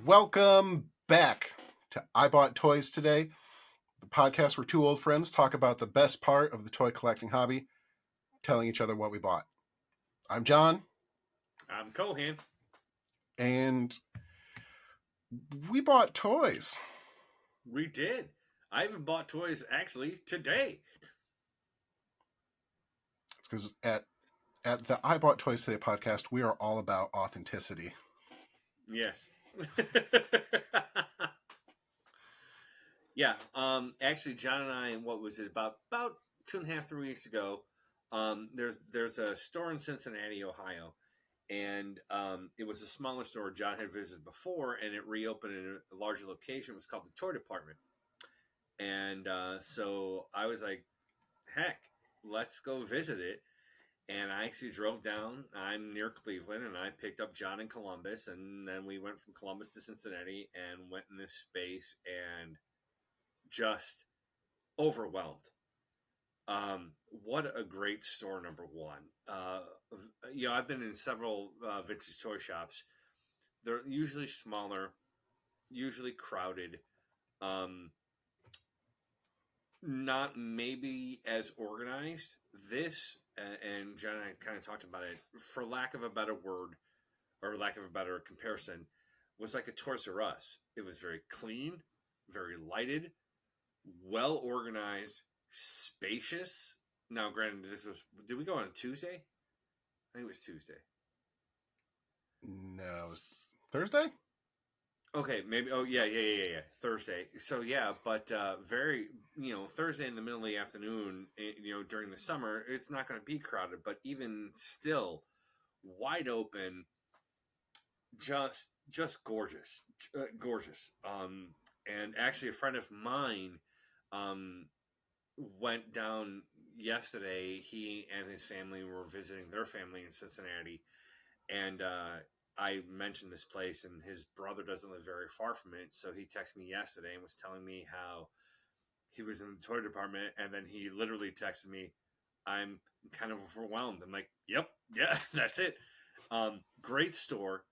Welcome back to I Bought Toys Today, the podcast where two old friends talk about the best part of the toy collecting hobby, telling each other what we bought. I'm John, I'm Cohan. and we bought toys. We did. I even bought toys actually today. It's because at the I Bought Toys Today podcast, we are all about authenticity. Yes. Yeah. Actually, John and I, what was it about 2.5 3 weeks ago? There's a store in Cincinnati, Ohio, and it was a smaller store John had visited before, and it reopened in a larger location. It was called the Toy Department, and so I was like, "Heck, let's go visit it." And I actually drove down. I'm near Cleveland, and I picked up John in Columbus, and then we went from Columbus to Cincinnati and went in this space and just overwhelmed. What a great store, number one. I've been in several vintage toy shops. They're usually smaller, usually crowded, um, not maybe as organized. This, and John and I kind of talked about it, for lack of a better word, or lack of a better comparison, was like a Toys R Us. It was very clean, very lighted, well organized, spacious. Now, granted, this was. Did we go on a Tuesday? I think it was Tuesday. No, it was Thursday? Okay, maybe. Oh, yeah. Thursday. So yeah, but very, Thursday in the middle of the afternoon, during the summer, it's not going to be crowded. But even still, wide open, just gorgeous, gorgeous. And actually, a friend of mine um, went down yesterday. He and his family were visiting their family in Cincinnati, and I mentioned this place, and his brother doesn't live very far from it. So he texted me yesterday and was telling me how he was in the toy department, and then he literally texted me, "I'm kind of overwhelmed." I'm like, "Yep, yeah, that's it." Great store.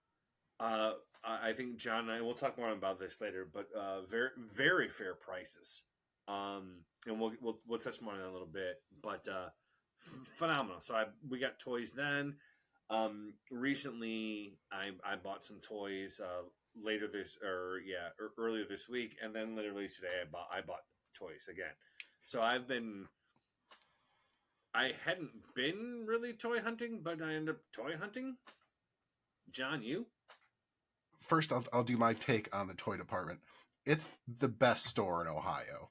I think John and I will talk more about this later, but very very fair prices. And we'll touch more on that in a little bit, but phenomenal. So we got toys then. Recently, I bought some toys later this or earlier this week, and then literally today I bought toys again. So I hadn't been really toy hunting, but I ended up toy hunting. John, you? First, I'll do my take on the toy department. It's the best store in Ohio.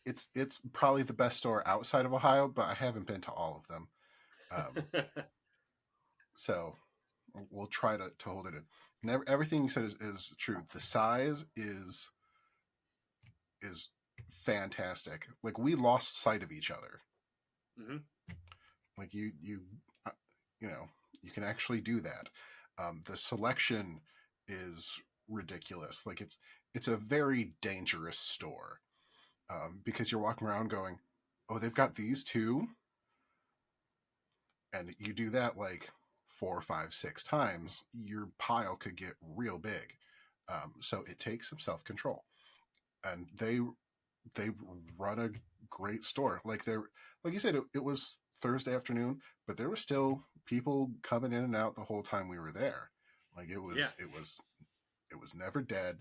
It's probably the best store outside of Ohio, but I haven't been to all of them. Um, so we'll try to hold it in. And everything you said is true. The size is fantastic. Like we lost sight of each other. Mm-hmm. Like uh, you know, you can actually do that. The selection is ridiculous. Like it's a very dangerous store because you're walking around going, "Oh, they've got these too," and you do that like 4, 5, 6 times, your pile could get real big. So it takes some self control, and they run a great store. Like you said, it was Thursday afternoon, but there were still people coming in and out the whole time we were there. Like Yeah. it was never dead.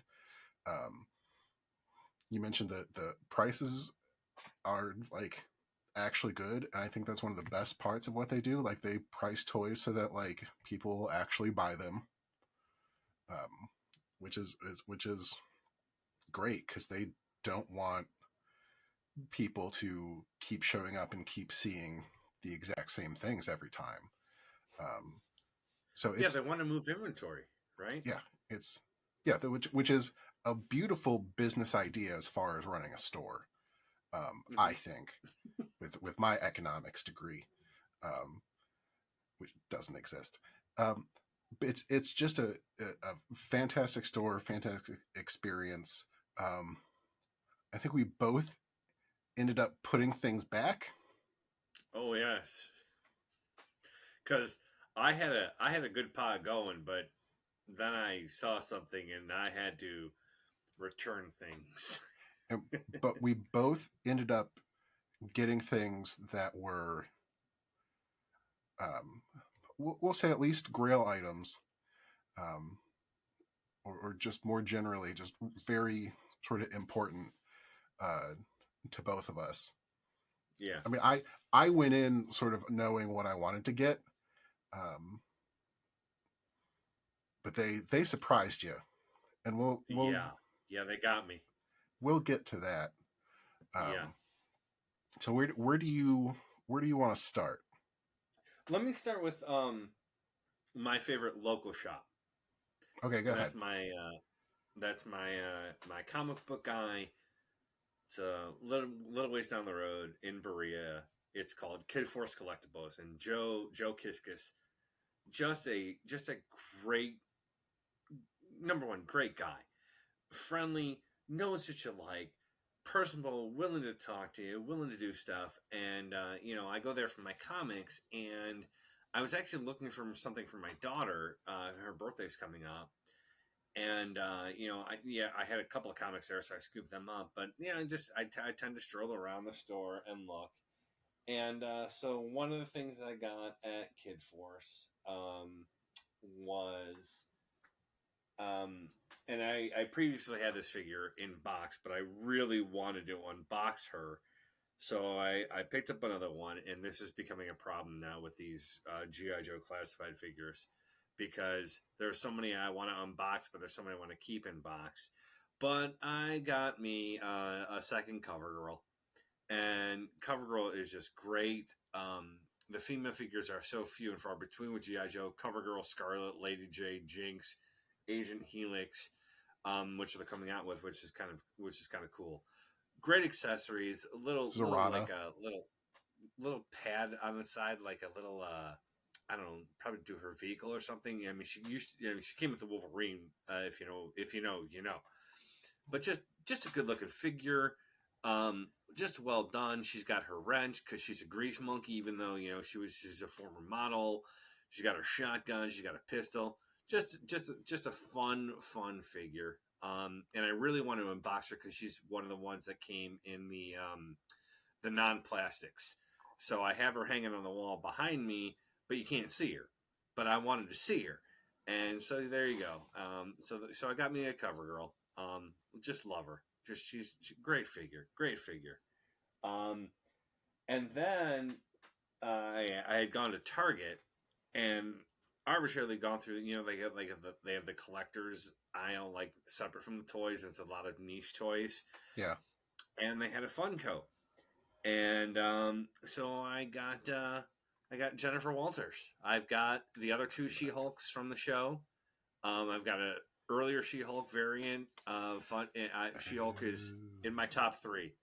Um, you mentioned that the prices are like actually good, and I think that's one of the best parts of what they do. Like they price toys so that like people will actually buy them, um, which is great because they don't want people to keep showing up and keep seeing the exact same things every time. Um, so Yeah, it's they want to move inventory, right? yeah, it's yeah, which is a beautiful business idea as far as running a store. I Mm-hmm. think with my economics degree, um, which doesn't exist. Um, but it's just a fantastic store, fantastic experience. Um, I think we both ended up putting things back. Oh yes, because I had a good pot going, but then I saw something and I had to return things. And, but we both ended up getting things that were, um, we'll say at least grail items, um, or just more generally, just very sort of important uh, to both of us. Yeah. I mean, I went in sort of knowing what I wanted to get, um, but they surprised you, and Yeah. Yeah, they got me. we'll get to that. Yeah. Um, so where do you want to start? Let me start with my favorite local shop. Okay, go And ahead. that's my comic book guy. It's a little ways down the road in Berea. It's called Kidforce Collectibles, and Joe Kiskis, just a great number one great guy, friendly, knows what you like, personable, willing to talk to you, willing to do stuff. And I go there for my comics, and I was actually looking for something for my daughter. Her birthday's coming up, and I had a couple of comics there, so I scooped them up. But I tend to stroll around the store and look. And so one of the things that I got at Kid Force was, um, and I previously had this figure in box, but I really wanted to unbox her. So I picked up another one, and this is becoming a problem now with these GI Joe classified figures, because there's so many I want to unbox, but there's so many I want to keep in box. But I got me a second Cover Girl, and Cover Girl is just great. The female figures are so few and far between with GI Joe. Cover Girl, Scarlet, Lady J, Jinx, Agent Helix, which they're coming out with, which is kind of cool. Great accessories, a little Zorana. like a little pad on the side, like a little I don't know, probably do her vehicle or something. I mean, she came with the Wolverine. If you know. But just a good looking figure. Just well done. She's got her wrench because she's a grease monkey, even though she's a former model. She's got her shotgun. She's got a pistol. Just a fun figure. And I really want to unbox her because she's one of the ones that came in the non plastics. So I have her hanging on the wall behind me, but you can't see her. But I wanted to see her, and so there you go. So I got me a Cover Girl. Just love her. She's great figure, great figure. Um, and then I had gone to Target and arbitrarily gone through. They have the collectors aisle like separate from the toys. And it's a lot of niche toys, Yeah. and they had a Funko, and so I got Jennifer Walters. I've got the other two She Hulks from the show. I've got a earlier She Hulk variant. Fun. She Hulk is in my top three.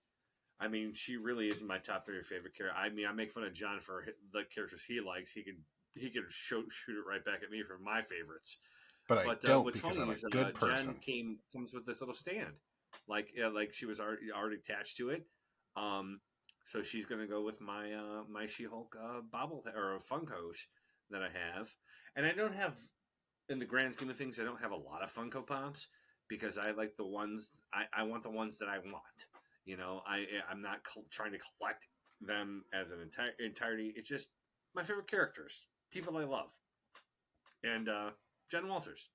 I mean, she really is in my top three favorite character. I mean, I make fun of John for the characters he likes. He could shoot it right back at me for my favorites. But I But don't what's because funny I'm a is good Jen person. comes with this little stand, like she was already attached to it. Um, so she's gonna go with my She Hulk bobble or Funkos that I have, and I don't have, in the grand scheme of things, I don't have a lot of Funko Pops because I like the ones I want the ones that I want. I'm not trying to collect them as an entirety. It's just my favorite characters, people I love, and Jen Walters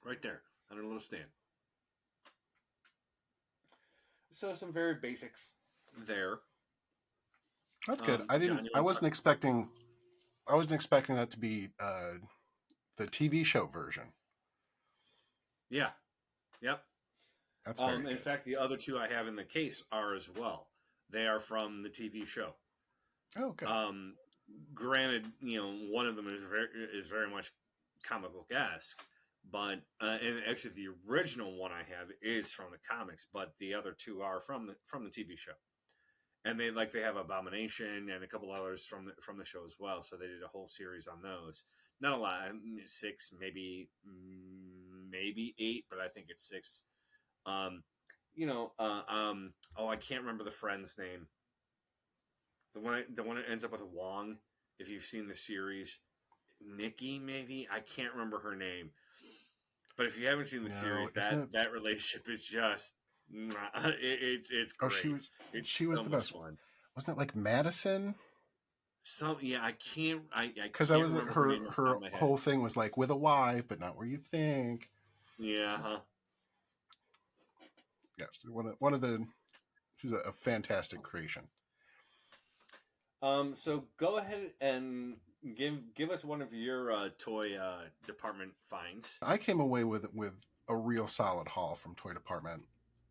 right there on a little stand. So some very basics there. That's good. John, you I want to wasn't talk? expecting. I wasn't expecting that to be the TV show version. Yeah, yep. That's very In good. fact, the other two I have in the case are as well. They are from the TV show. Oh, good. Um, Granted, one of them is very much comic book esque, but and actually the original one I have is from the comics, but the other two are from the TV show. And they have Abomination and a couple others from the show as well. So they did a whole series on those. Not a lot, six, maybe eight, but I think it's six. Um, I can't remember the friend's name. The one that ends up with a Wong. If you've seen the series, Nikki, maybe I can't remember her name. But if you haven't seen the No, series, isn't it? that relationship is just it's Oh, great. she It's was so the much best. fun. Wasn't it like Madison? Yeah, I Because I can't was remember her her name off the top her of my head. whole thing was like with a Y, but not where you think. Yeah, She's huh. yes, one of the she's a fantastic creation. So go ahead and give us one of your toy department finds. I came away with a real solid haul from Toy Department.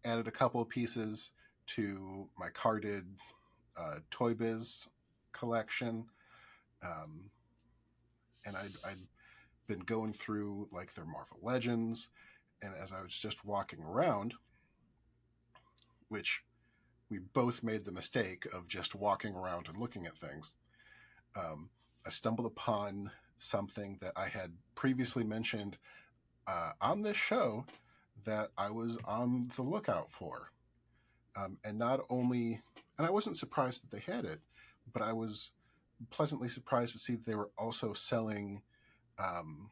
Added a couple of pieces to my carded Toy Biz collection, um, and I'd been going through like their Marvel Legends, and as I was just walking around, which we both made the mistake of just walking around and looking at things, um, I stumbled upon something that I had previously mentioned on this show that I was on the lookout for. And not only, and I wasn't surprised that they had it, but I was pleasantly surprised to see that they were also selling um,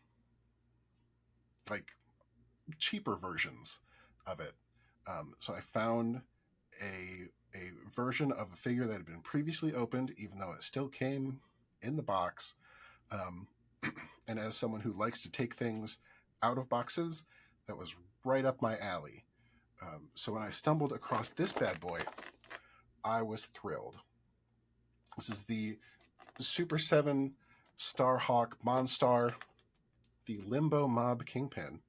like cheaper versions of it. So I found a version of a figure that had been previously opened, even though it still came in the box. Um, and as someone who likes to take things out of boxes, that was right up my alley. So when I stumbled across this bad boy, I was thrilled. This is the Super 7 Starhawk Monstar, the Limbo Mob Kingpin,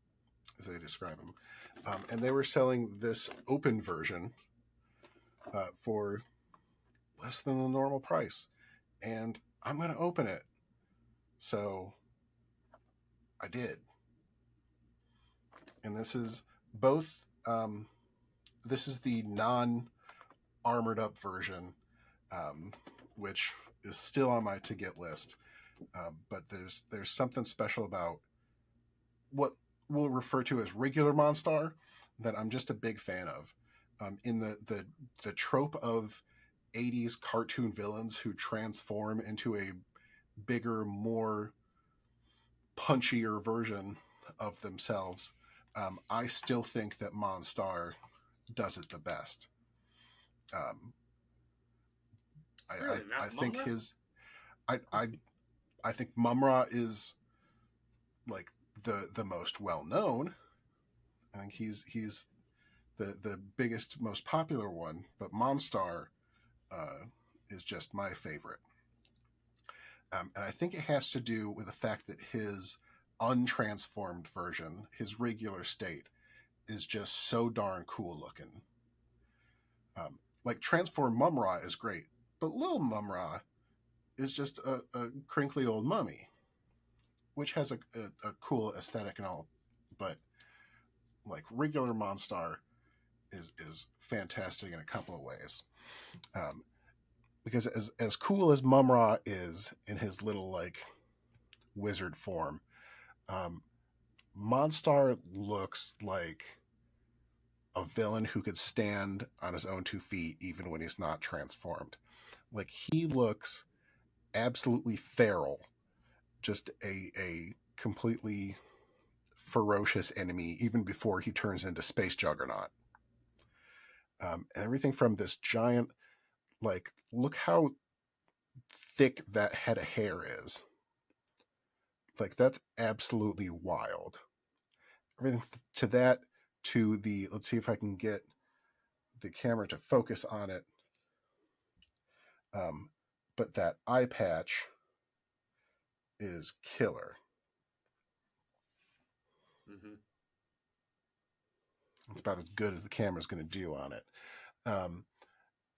as they describe him. And they were selling this open version for less than the normal price. And I'm going to open it. So I did. And this is both, this is the non armored up version, um, which is still on my to get list. But there's something special about what we'll refer to as regular Monstar that I'm just a big fan of. In the trope of 80s cartoon villains who transform into a bigger, more punchier version of themselves, I still think that Monstar does it the best. Um, Really, I not think Mumra? his I, I I think Mumra is like the most well known. I think he's the biggest, most popular one, but Monstar uh, is just my favorite. And I think it has to do with the fact that his untransformed version, his regular state, is just so darn cool looking. Like Transform Mumra is great, but Lil Mumra is just a crinkly old mummy, which has a cool aesthetic and all, but like regular Monstar is fantastic in a couple of ways. Um, because as cool as Mumra is in his little like wizard form, um, Monstar looks like a villain who could stand on his own 2 feet even when he's not transformed. Like he looks absolutely feral, just a completely ferocious enemy even before he turns into Space Juggernaut. And everything from this giant, like, look how thick that head of hair is. Like that's absolutely wild. Everything to that to the, let's see if I can get the camera to focus on it. Um, but that eye patch is killer. Mm-hmm. It's about as good as the camera's going to do on it. Um,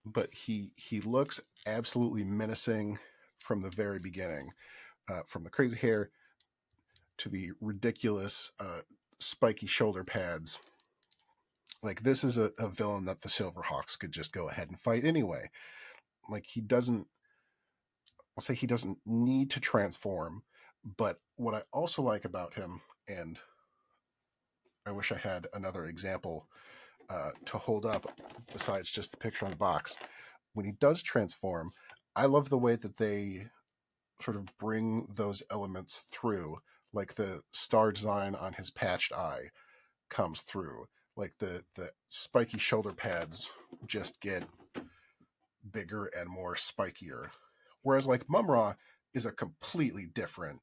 but he looks absolutely menacing from the very beginning, from the crazy hair to the ridiculous spiky shoulder pads. Like this is a villain that the Silverhawks could just go ahead and fight anyway. Like he doesn't, I'll say he doesn't need to transform, but what I also like about him, and I wish I had another example to hold up besides just the picture on the box. When he does transform, I love the way that they sort of bring those elements through. Like the star design on his patched eye comes through. Like the spiky shoulder pads just get bigger and more spikier. Whereas like Mumra is a completely different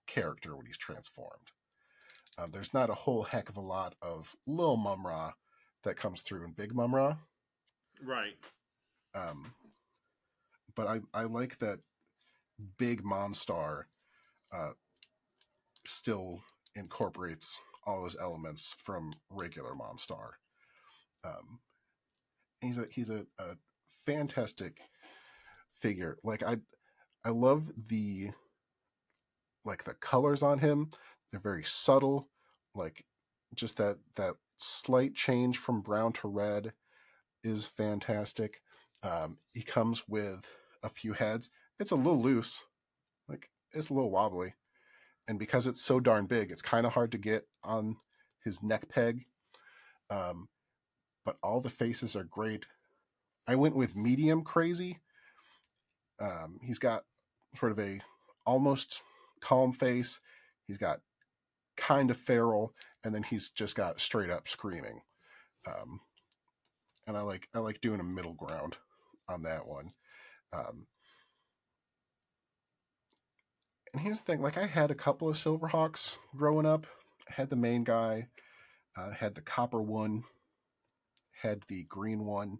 character when he's transformed. There's not a whole heck of a lot of Lil Mumra that comes through in Big Mumra. Right. Um, but I like that Big Monstar uh, still incorporates all those elements from regular Monstar. Um, he's a fantastic figure. Like I love the colors on him. They're very subtle. Like just that slight change from brown to red is fantastic. He comes with a few heads. It's a little loose, like it's a little wobbly, and because it's so darn big, it's kind of hard to get on his neck peg. Um, but all the faces are great. I went with medium crazy. He's got sort of a almost calm face. He's got kind of feral, and then he's just got straight up screaming. Um, and I like doing a middle ground on that one. Um, and here's the thing: like I had a couple of Silverhawks growing up. I had the main guy, had the copper one, had the green one,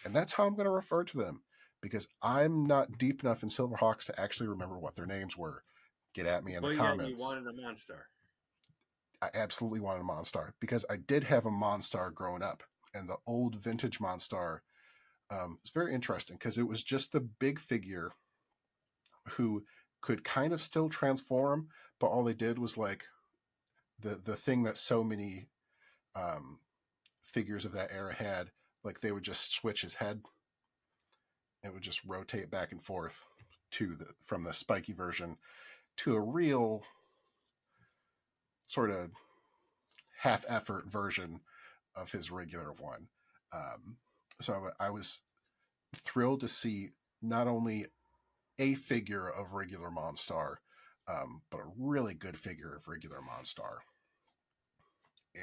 and that's how I'm going to refer to them because I'm not deep enough in Silverhawks to actually remember what their names were. Get at me in the But yet you comments. wanted a Monstar. I absolutely wanted a Monstar because I did have a Monstar growing up, and the old vintage Monstar was very interesting because it was just the big figure who could kind of still transform, but all they did was like the thing that so many um, figures of that era had, like they would just switch his head. It would just rotate back and forth to the from the spiky version to a real sort of half effort version of his regular one. Um, so I was thrilled to see not only a figure of regular Monstar, but a really good figure of regular Monstar.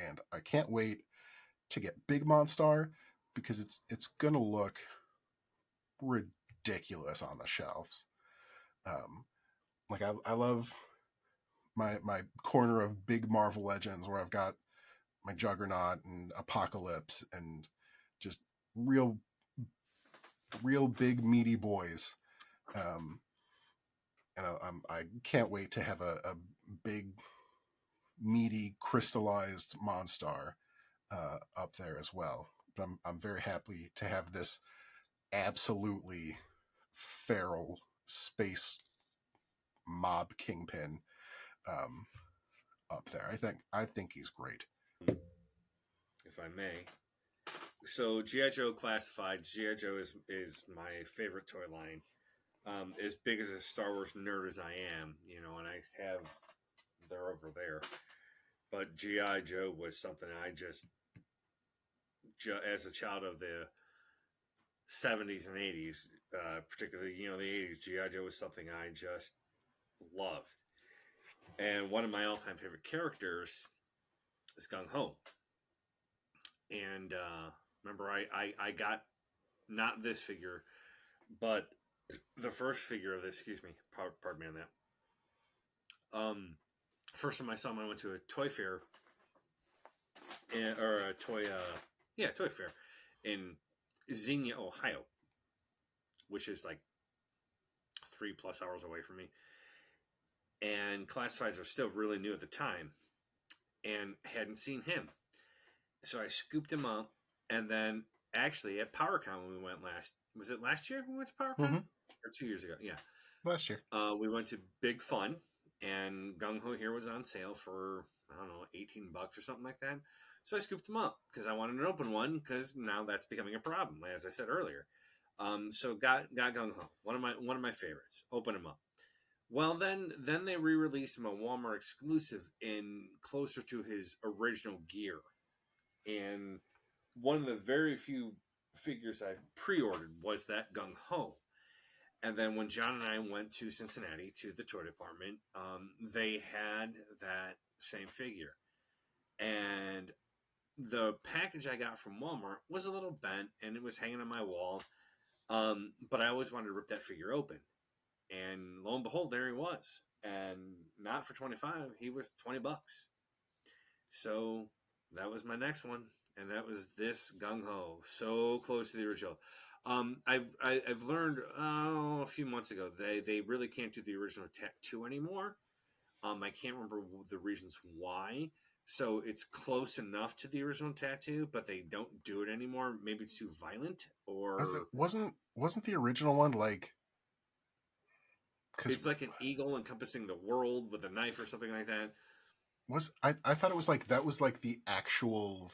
And I can't wait to get Big Monstar because it's gonna look ridiculous on the shelves. Um, like I love my corner of big Marvel Legends where I've got my Juggernaut and Apocalypse and just real real big meaty boys. Um, and I can't wait to have a big meaty crystallized Monstar up there as well. But I'm very happy to have this absolutely feral space mob kingpin um, up there. I think he's great. If I may. So GI Joe Classified. GI Joe is my favorite toy line. As big as a Star Wars nerd as I am, and I have they're over there. But GI Joe was something I as a child of the '70s and '80s, particularly the '80s, GI Joe was something I just loved. And one of my all-time favorite characters is Gung Ho. And remember, I got not this figure, but the first figure of this. Excuse me, pardon me on that. First time I saw him, I went to a toy fair, or a toy fair in Xenia, Ohio, which is like 3+ hours away from me. And classifieds are still really new at the time, and hadn't seen him. So I scooped him up, and then actually at PowerCon when we went was it last year we went to PowerCon? Mm-hmm. Or 2 years ago? Yeah. Last year. We went to Big Fun, and Gung Ho here was on sale for, I don't know, $18 or something like that. So I scooped him up because I wanted an open one because now that's becoming a problem, as I said earlier. So got Gung Ho, one of my favorites. Open him up. Well, then they re-released him a Walmart exclusive in closer to his original gear, and one of the very few figures I pre-ordered was that Gung Ho. And then when John and I went to Cincinnati to the toy department, they had that same figure. And the package I got from Walmart was a little bent and it was hanging on my wall. But I always wanted to rip that figure open. And lo and behold, there he was. And not for 25, he was $20. So that was my next one. And that was this Gung Ho. So close to the original. I've learned a few months ago they really can't do the original tattoo anymore. I can't remember the reasons why. So it's close enough to the original tattoo, but they don't do it anymore. Maybe it's too violent, Was it or wasn't the original one like because it's like an eagle encompassing the world with a knife or something like that. I thought it was like that was like the actual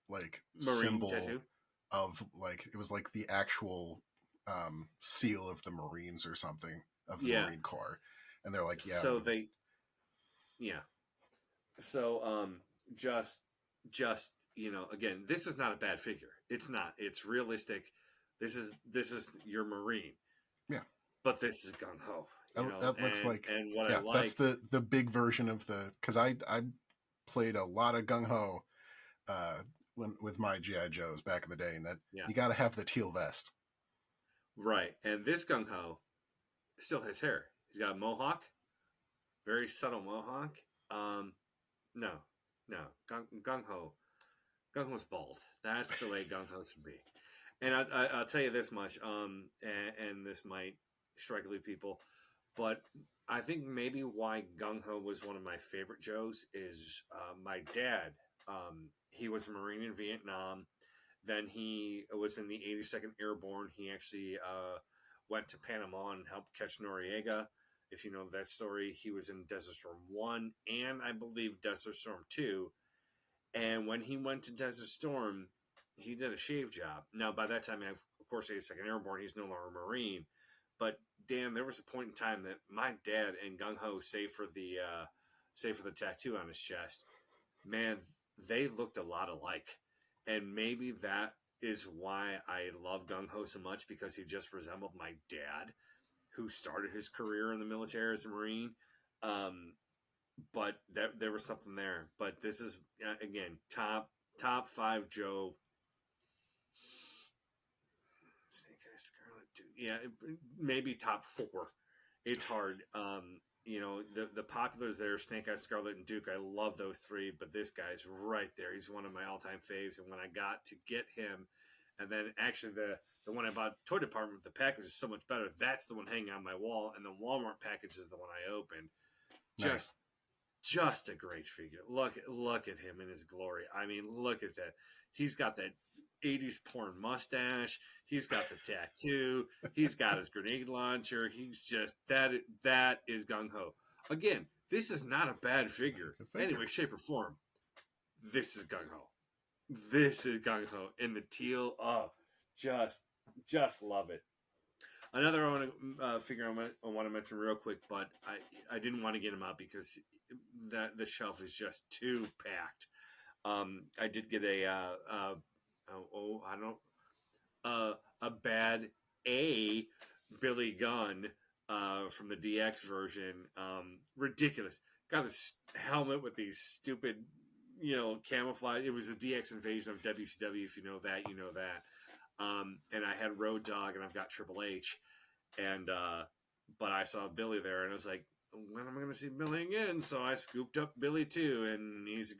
like Marine symbol tattoo. of like it was like the actual seal of the Marines or something of the Yeah. Marine Corps, and they're like, yeah, So they, yeah. So just just again, this is not a bad figure. It's not. It's realistic. This is your Marine, yeah, but this is gung ho. that looks like And what I yeah, that's like, the big version of the because I played a lot of gung ho uh when with my GI Joes back in the day, and that yeah, you got to have the teal vest. right. And this gung ho still has hair. He's got a mohawk, very subtle mohawk. Um, no, no, gung ho, gung ho's bald. That's the way gung ho should be. And I'll tell you this much, and this might strike a few people, but I think maybe why Gung Ho was one of my favorite Joes is my dad. He was a Marine in Vietnam. Then he was in the 82nd Airborne. He actually went to Panama and helped catch Noriega. If you know that story, he was in Desert Storm 1 and I believe Desert Storm 2. And when he went to Desert Storm, he did a shave job. Now, by that time, of course, he's second airborne. He's no longer a Marine. But damn, there was a point in time that my dad and Gung Ho, save for the tattoo on his chest, man, they looked a lot alike. And maybe that is why I love Gung Ho so much because he just resembled my dad, who started his career in the military as a Marine. Um, but there was something there. But this is again top five Joe. Snake Eyes Scarlet Duke. Yeah, maybe top four. It's hard. The populars there, Snake Eyes Scarlet and Duke. I love those three, but this guy's right there. He's one of my all time faves. And when I got to get him, and then actually the one I bought toy department, the package is so much better. That's the one hanging on my wall, and the Walmart package is the one I opened. Nice. Just just a great figure. Look at him in his glory. I mean, look at that. He's got that 80s porn mustache. He's got the tattoo. He's got his grenade launcher. He's just that is gung ho. Again, this is not a bad figure. Good figure. Anyway, shape or form. This is gung ho. This is gung ho in the teal. Oh, just just love it. Another figure I want to mention real quick, but I didn't want to get him out because that the shelf is just too packed. I did get I don't a bad A Billy Gunn from the DX version. Ridiculous. Got a helmet with these stupid camouflage. It was a DX invasion of WCW. If you know that, you know that. And I had Road Dogg, and I've got Triple H, and but I saw Billy there, and I was like, when am I going to see Billy again? So I scooped up Billy too, and he's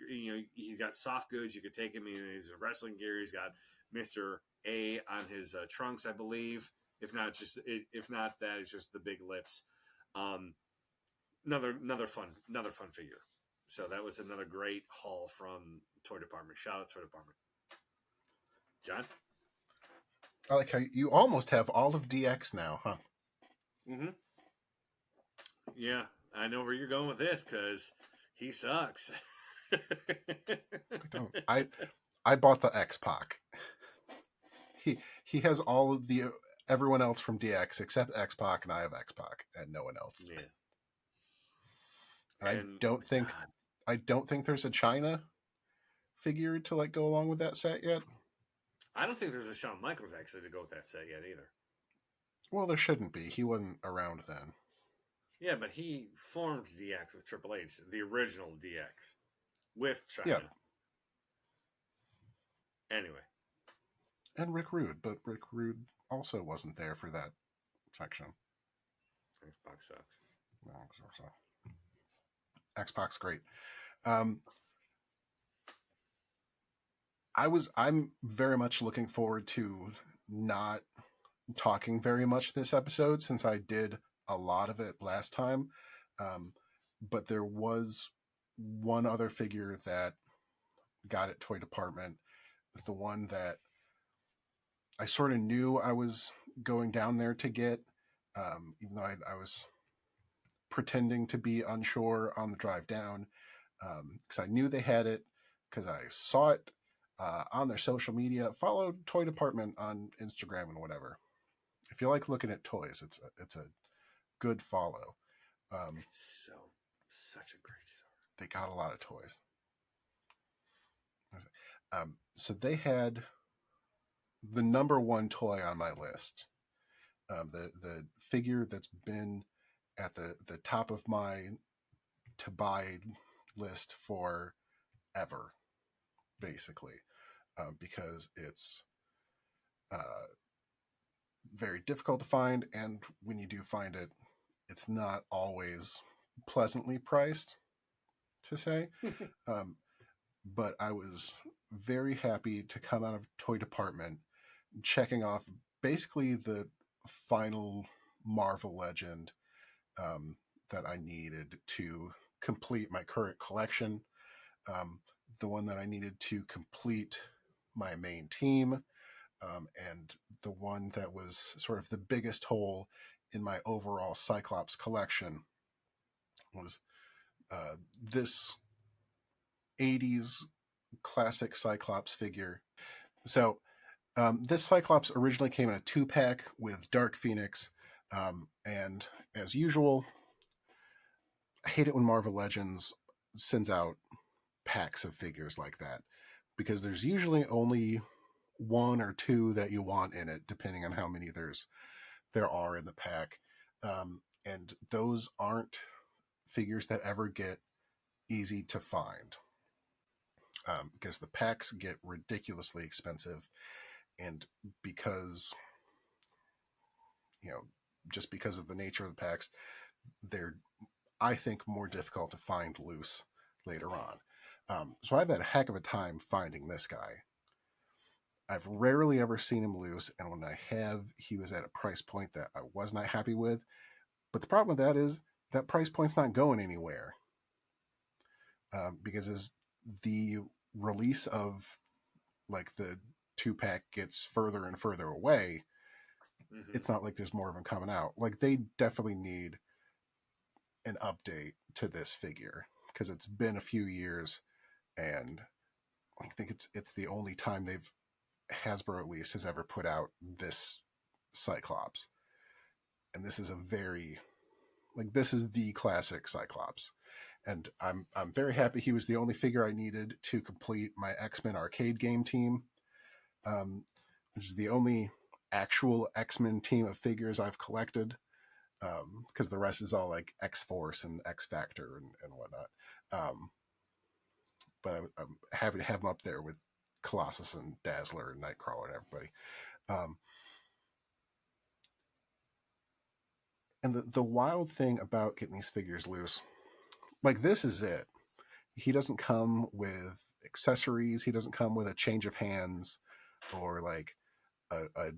got soft goods. You could take him. He's wrestling gear. He's got Mister A on his trunks, I believe. If not that, it's just the big lips. Another fun figure. So that was another great haul from Toy Department. Shout out Toy Department. John. I like how you almost have all of DX now, huh? Mm-hmm. Yeah, I know where you're going with this because he sucks. I don't. I bought the X Pac. He has all of the everyone else from DX except X Pac, and I have X Pac and no one else. Yeah, And and God, I don't think there's a China figure to like go along with that set yet. I don't think there's a Shawn Michaels actually to go with that set yet either. Well, there shouldn't be. He wasn't around then. Yeah, but he formed DX with Triple H, the original DX, with Yeah, China. Anyway, and Rick Rude, but Rick Rude also wasn't there for that section. Xbox sucks. Xbox great. Um, I'm very much looking forward to not talking very much this episode since I did a lot of it last time. Um, but there was one other figure that got at Toy Department, the one that I sort of knew I was going down there to get, even though I was pretending to be unsure on the drive down, because I knew they had it, because I saw it on their social media. Follow Toy Department on Instagram and whatever. If you like looking at toys, it's a good follow. Um, It's such a great story. they got a lot of toys. So they had the number one toy on my list. The figure that's been at the top of my to buy list forever, basically, because it's uh, very difficult to find, and when you do find it, it's not always pleasantly priced, to say. Um, but I was very happy to come out of Toy Department checking off basically the final Marvel Legend um, that I needed to complete my current collection, um, the one that I needed to complete my main team, and the one that was sort of the biggest hole in my overall Cyclops collection was this 80s classic Cyclops figure. So this Cyclops originally came in a 2-pack with Dark Phoenix, and as usual, I hate it when Marvel Legends sends out packs of figures like that because there's usually only one or two that you want in it, depending on how many there are in the pack, and those aren't figures that ever get easy to find because the packs get ridiculously expensive, and because you know just because of the nature of the packs, they're I think more difficult to find loose later on. So I've had a heck of a time finding this guy. I've rarely ever seen him loose, and when I have, he was at a price point that I was not happy with. But the problem with that is that price point's not going anywhere because as the release of like the 2-pack gets further and further away, Mm-hmm. it's not like there's more of them coming out. Like they definitely need an update to this figure because it's been a few years, and I think it's the only time they've Hasbro at least has ever put out this Cyclops, and this is a very this is the classic Cyclops, and I'm very happy he was the only figure I needed to complete my X-Men arcade game team, um, which is the only actual X-Men team of figures I've collected, because the rest is all like X-Force and X-Factor and whatnot. But I'm happy to have them up there with Colossus and Dazzler and Nightcrawler and everybody. Um, and the wild thing about getting these figures loose, like this is it. He doesn't come with accessories. He doesn't come with a change of hands or like a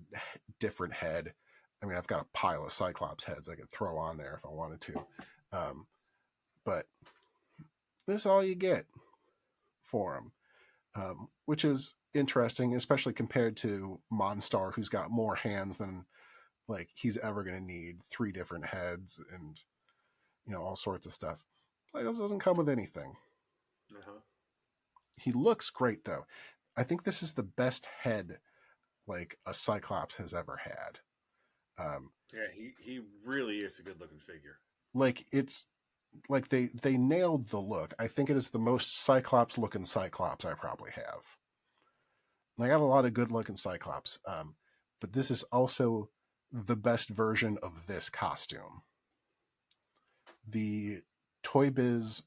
different head. I mean, I've got a pile of Cyclops heads I could throw on there if I wanted to. Um, but this is all you get for him, which is interesting, especially compared to Monstar, who's got more hands than like he's ever going to need, 3 different heads and all sorts of stuff. Like this doesn't come with anything. Uh-huh. He looks great though. I think this is the best head like a Cyclops has ever had. Um, Yeah, he really is a good looking figure. like it's like they nailed the look. I think it is the most Cyclops looking Cyclops I probably have. I got a lot of good looking Cyclops, but this is also the best version of this costume. The Toy Biz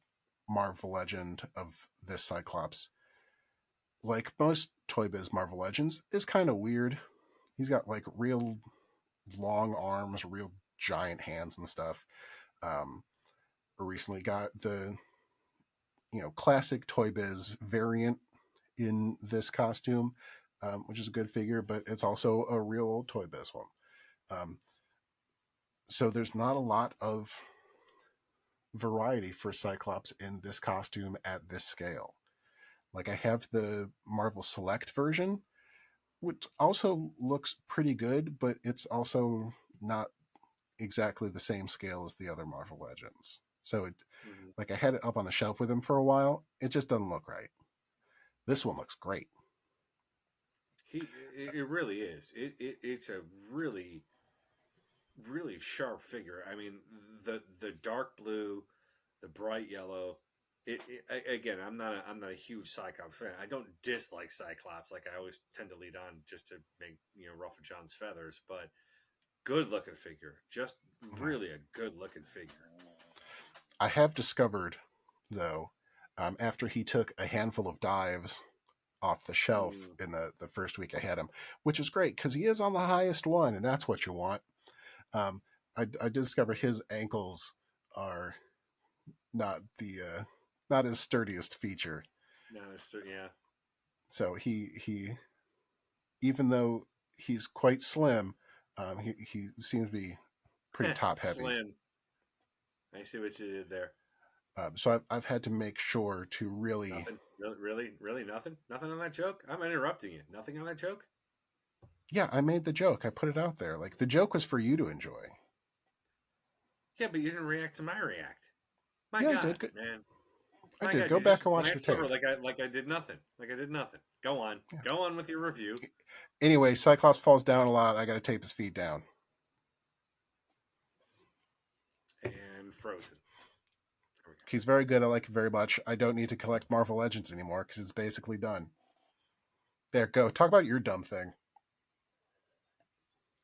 Marvel Legend of this Cyclops, like most Toy Biz Marvel Legends, is kind of weird. He's got like real long arms, real giant hands and stuff. Um, recently got the classic Toy Biz variant in this costume, which is a good figure, but it's also a real old Toy Biz one. Um, so there's not a lot of variety for Cyclops in this costume at this scale. Like I have the Marvel Select version, which also looks pretty good, but it's also not exactly the same scale as the other Marvel Legends. So it, Mm-hmm. like I had it up on the shelf with him for a while. It just doesn't look right. This one looks great. It really is. It's a really really sharp figure. I mean, the dark blue, the bright yellow. Again, I'm not a huge Cyclops fan. I don't dislike Cyclops. Like I always tend to lead on just to make ruffle John's feathers. But good looking figure, just really a good looking figure. I have discovered, though, after he took a handful of dives off the shelf Mm. in the first week I had him, which is great because he is on the highest one, and that's what you want. Um, I discovered his ankles are not the not his sturdiest feature. No, yeah. So he even though he's quite slim, he seems to be pretty top heavy. Slim. I see what you did there. So I've had to make sure to really, Nothing. Really nothing. Nothing on that joke. I'm interrupting you. Nothing on that joke. yeah, I made the joke. I put it out there. Like the joke was for you to enjoy. Yeah, but you didn't react to my react. My Yeah, I God, did. man. I My did. God, Go you back just and watch the glanced over tape. like I did nothing. Like I did nothing. Go on. Yeah. Go on with your review. Anyway, Cyclops falls down a lot. I got to tape his feet down. And Frozen. There we go. He's very good. I like him very much. I don't need to collect Marvel Legends anymore because it's basically done. There, go. Talk about your dumb thing.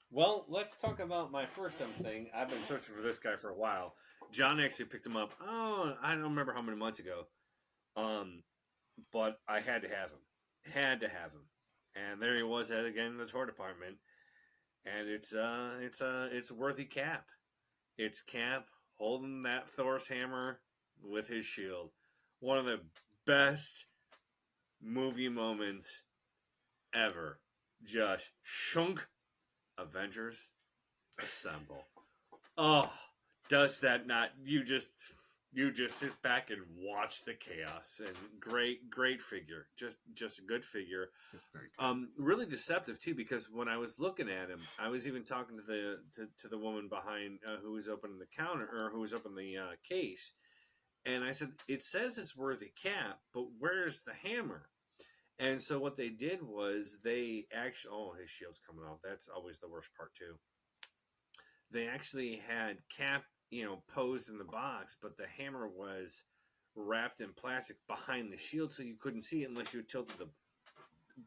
Well, let's talk about my first thing. I've been searching for this guy for a while. John actually picked him up. Oh, I don't remember how many months ago. Um, but I had to have him. Had to have him. And there he was at again in the tour department. And it's worthy Cap. It's Cap holding that Thor's hammer with his shield. One of the best movie moments ever. Just shunk. Avengers assemble. Oh, does that not? You just sit back and watch the chaos. And great figure. Just a good figure. It's very good. Really deceptive too, because when I was looking at him, I was even talking to the woman behind who was opening the counter or who was opening the case, and I said, "It says it's worthy Cap, but where's the hammer?" And so what they did was they actually, oh, his shield's coming off. That's always the worst part too. They actually had Cap, posed in the box, but the hammer was wrapped in plastic behind the shield, so you couldn't see it unless you tilted the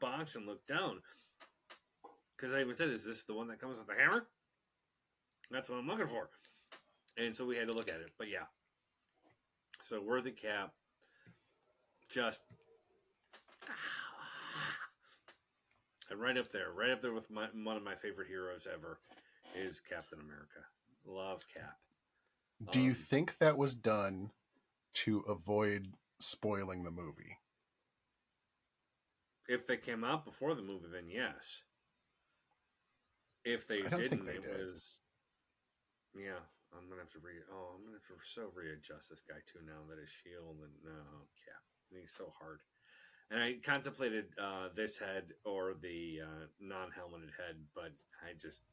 box and looked down. Because I even said, "Is this the one that comes with the hammer?" That's what I'm looking for. And so we had to look at it. But yeah, so worthy Cap, just and right up there with one of my favorite heroes ever is Captain America. Love Cap. Do you Um, think that was done to avoid spoiling the movie? if they came out before the movie, then yes. If they I don't think didn't, they it did. was yeah. I'm gonna have to I'm gonna have to readjust this guy too now that his shield and no Cap. He's so hard. And I contemplated this head or the non-helmeted head, but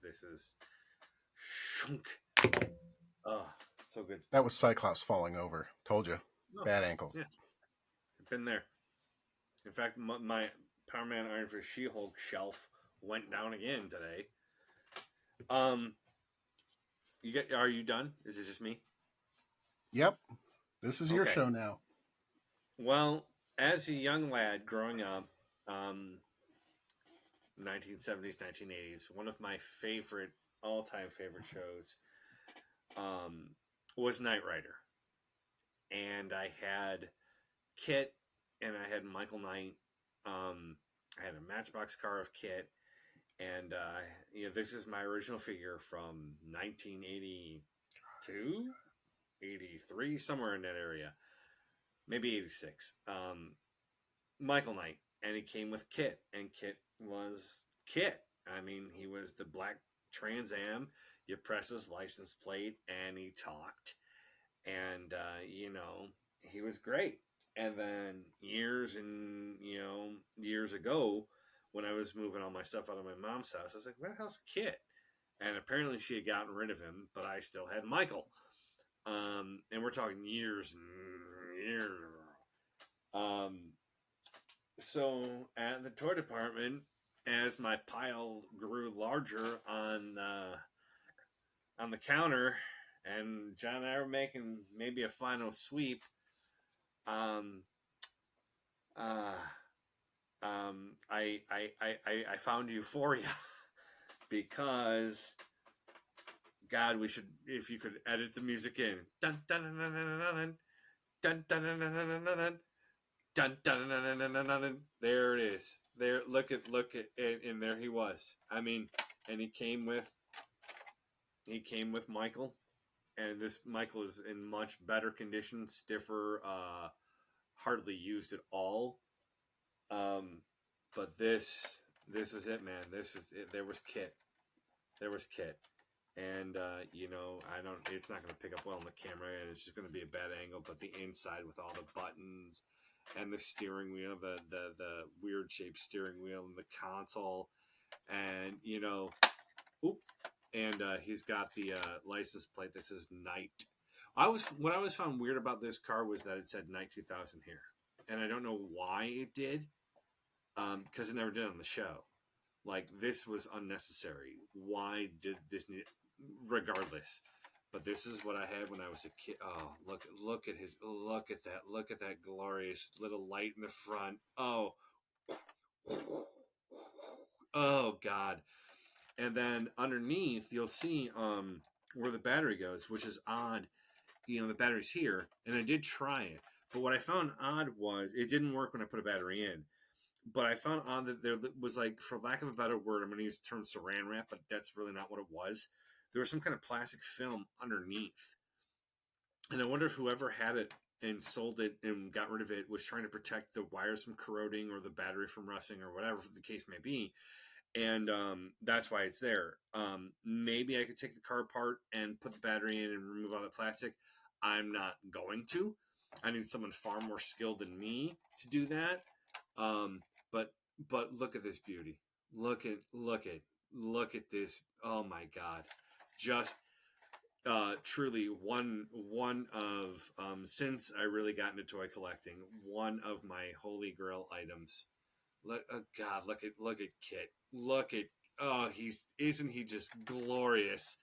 this is shunk. Oh, so good That stuff. was Cyclops falling over. Told you. Oh, Bad ankles. yeah, I've been there. In fact, my Power Man Iron Fist She-Hulk shelf went down again today. Um, are you done? Is it just me? Yep. This is your Okay. show now. Well, as a young lad growing up, um, 1970s, 1980s, one of my favorite all-time favorite shows was Knight Rider, and I had Kit and I had Michael Knight. I had a Matchbox car of Kit, and this is my original figure from 1982, 83, somewhere in that area, maybe 86. Michael Knight, and he came with Kit, and Kit was Kit. I mean, he was the black Trans Am. You press his license plate, and he talked, and he was great. And then years ago, when I was moving all my stuff out of my mom's house, I was like, "Where the hell's Kit?" And apparently, she had gotten rid of him, but I still had Michael. And we're talking years and years. So at the toy department, as my pile grew larger on the counter, and John and I were making maybe a final sweep, um, uh, I found Euphoria because God, we should, if you could edit the music in, dun dun dun dun dun dun dun dun dun dun dun dun dun dun dun dun dun dun. There it is. There, look at, and there he was. I mean, and he came with Michael, and this Michael is in much better condition, stiffer, hardly used at all. But this was it, man. This was it. There was Kit. And I don't. It's not going to pick up well on the camera, and it's just going to be a bad angle. But the inside with all the buttons and the steering wheel, the weird shaped steering wheel, and the console, and he's got the license plate that says Knight. What I was found weird about this car was that it said Knight 2000 here, and I don't know why it did, because it never did on the show. Like, this was unnecessary. Why did this need? Regardless, but this is what I had when I was a kid. Oh, look at that glorious little light in the front. Oh, oh God. And then underneath you'll see where the battery goes, which is odd. The battery's here, and I did try it, but what I found odd was it didn't work when I put a battery in. But I found odd that there was, like, for lack of a better word, I'm going to use the term saran wrap, but that's really not what it was. There was some kind of plastic film underneath. And I wonder if whoever had it and sold it and got rid of it was trying to protect the wires from corroding or the battery from rusting or whatever the case may be. And that's why it's there. Maybe I could take the car apart and put the battery in and remove all the plastic. I'm not going to. I need someone far more skilled than me to do that. But look at this beauty. Look at this. Oh my God. Just truly one of since I really got into toy collecting, one of my holy grail items. God, look at Kit. Isn't he just glorious?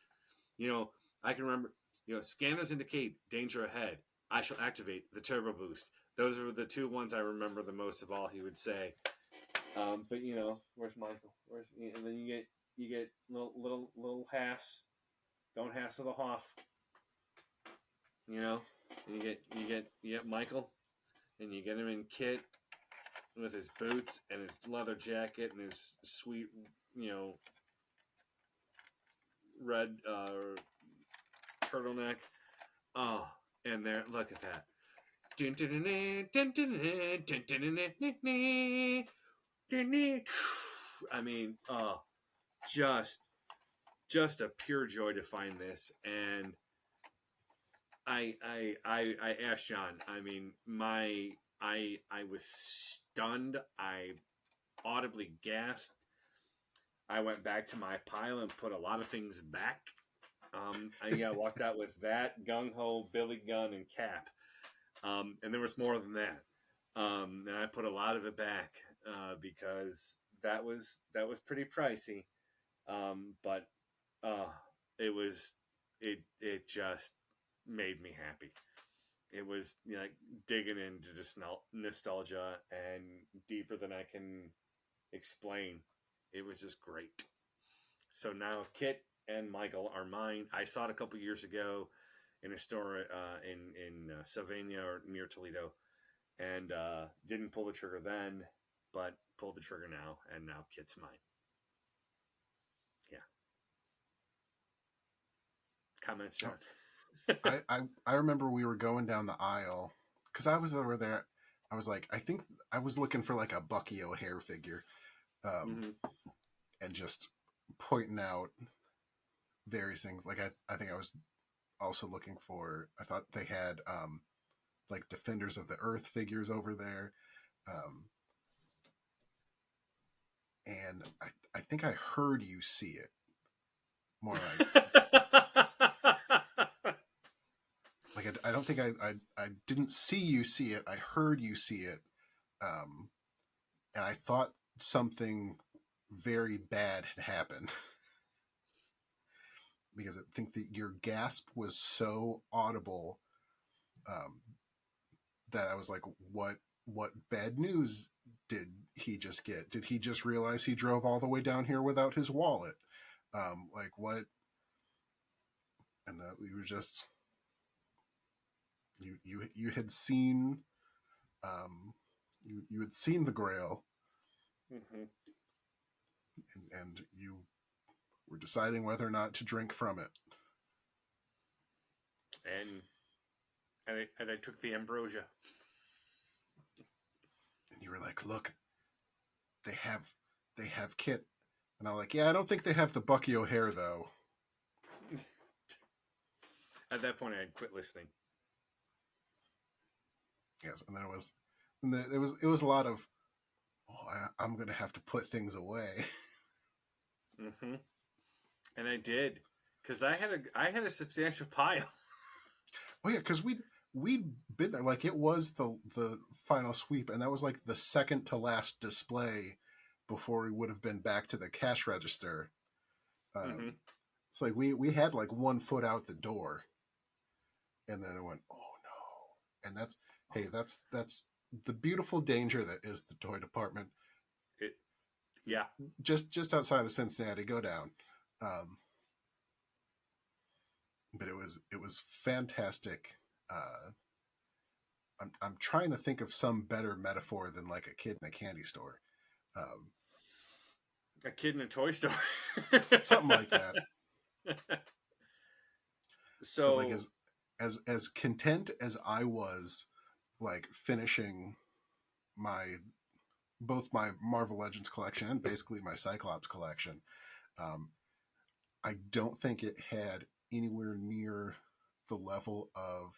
I can remember, scanners indicate danger ahead. I shall activate the turbo boost. Those are the two ones I remember the most of all he would say. But where's Michael? And then you get little Hass. Don't hassle the Hoff. You get Michael, and you get him in Kit with his boots and his leather jacket and his sweet, red turtleneck. Oh, and there, look at that. I mean, just a pure joy to find this. And I asked John. I mean, I was stunned. I audibly gasped. I went back to my pile and put a lot of things back. I walked out with that, gung ho, Billy gun, and cap. And there was more than that. And I put a lot of it back because that was pretty pricey. But it just made me happy. It was like digging into just nostalgia and deeper than I can explain. It was just great. So now Kit and Michael are mine. I saw it a couple years ago in a store in Sylvania or near Toledo, and didn't pull the trigger then, but pulled the trigger now, and now Kit's mine. Yeah. Comments, John? I remember we were going down the aisle because I was over there. I was like, I think I was looking for like a Bucky O'Hare figure, um, Mm-hmm. and just pointing out various things. Like I think I was also looking for. I thought they had like Defenders of the Earth figures over there, um, and I think I heard you see it. More like I don't think I didn't see you see it. I heard you see it, um, and I thought something very bad had happened because I think that your gasp was so audible, um, that I was like, What bad news did he just get? Did he just realize he drove all the way down here without his wallet? Like what? And that we were just you had seen, you had seen the Grail, Mm-hmm. and you were deciding whether or not to drink from it. And I took the ambrosia. And you were like, look, they have they have Kit, and I'm like, yeah, I don't think they have the Bucky O'Hare though. At that point, I had quit listening. Yes, and then it was a lot of, oh, I'm gonna have to put things away. Mm-hmm. And I did, because I had a substantial pile. Oh yeah, because we'd been there. Like it was the final sweep, and that was like the second to last display before we would have been back to the cash register. Mm-hmm. It's like we had like 1 foot out the door, and then it went, oh no. And that's, hey, that's the beautiful danger that is the toy department. It, yeah, Just outside of Cincinnati, go down. Um, but it was fantastic. I'm trying to think of some better metaphor than like a kid in a candy store. Um, a kid in a toy store. Something like that. But like So, as content as I was, like finishing my both my Marvel Legends collection and basically my Cyclops collection, um, I don't think it had anywhere near the level of,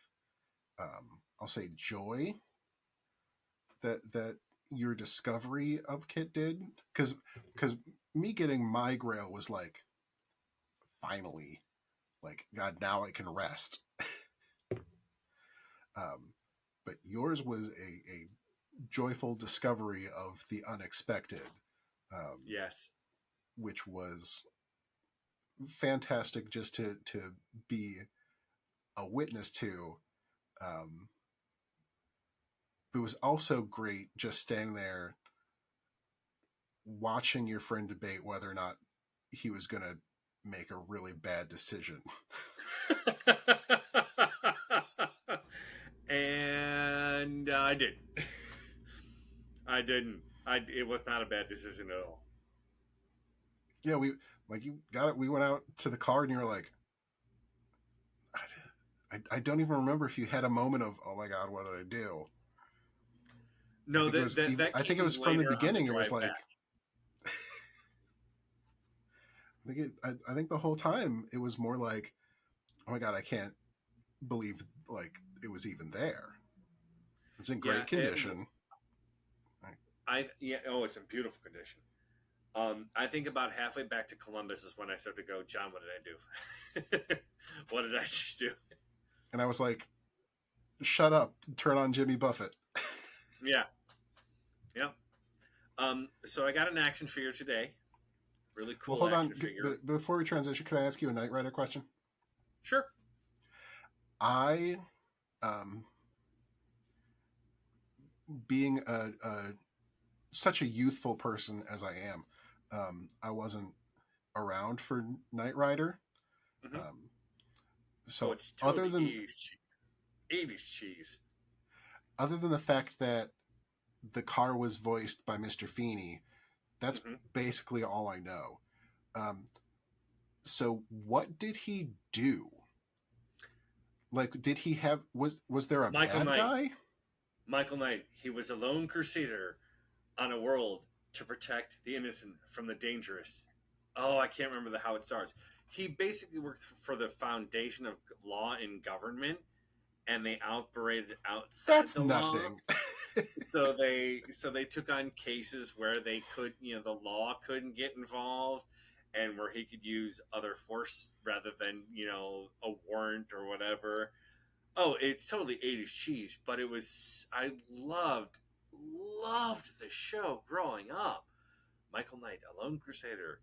I'll say, joy that your discovery of Kit did. Because me getting my Grail was like, finally, like, God, now I can rest. um, but yours was a joyful discovery of the unexpected, um, yes. which was fantastic just to be a witness to. Um, it was also great just standing there watching your friend debate whether or not he was going to make a really bad decision. And I didn't. I didn't. It was not a bad decision at all. Yeah, we like you got it. We went out to the car and you were like, I don't even remember if you had a moment of, oh my God, what did I do? I No, think it was even, that I think it came was from the later on the beginning. It was drive like, back. I think the whole time it was more like, oh my God, I can't believe like it was even there. It's in Yeah, great condition. yeah. Oh, it's in beautiful condition. I think about halfway back to Columbus is when I started to go, John, what did I do? What did I just do? And I was like, shut up, turn on Jimmy Buffett. Yeah, yeah. So I got an action figure today. Really Well, cool hold action on. figure. Before we transition, could I ask you a Knight Rider question? Sure. I, um, being such a youthful person as I am, I wasn't around for Knight Rider. Hmm. Um, Oh, so it's totally 80s cheese. 80s cheese. other than the fact that the car was voiced by Mr. Feeney, that's Hmm. basically all I know. Um, so what did he do? Like, did he have was there a Michael bad Knight. guy? Michael Knight. He was a lone crusader on a world to protect the innocent from the dangerous. Oh, I can't remember how it starts. He basically worked for the foundation of law and government, and they operated outside That's the law. nothing. So they took on cases where they could, the law couldn't get involved, and where he could use other force rather than a warrant or whatever. Oh, it's totally 80s cheese, but it was I loved the show growing up. Michael Knight, a lone crusader,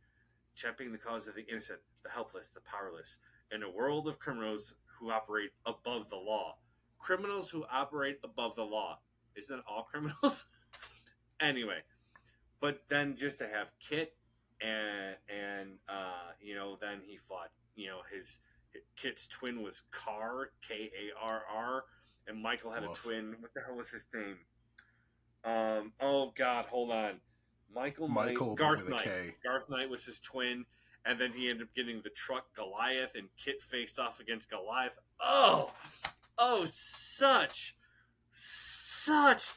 championing the cause of the innocent, the helpless, the powerless, in a world of criminals who operate above the law. Criminals who operate above the law. Isn't that all criminals? Anyway, but then just to have Kit and then he fought his Kit's twin was Karr, and Michael had a Woof. twin. What the hell was his name? Oh God, hold on. Michael Knight, Michael, but Garth with a Knight. K. Garth Knight was his twin, and then he ended up getting the truck Goliath, and Kit faced off against Goliath. Oh, such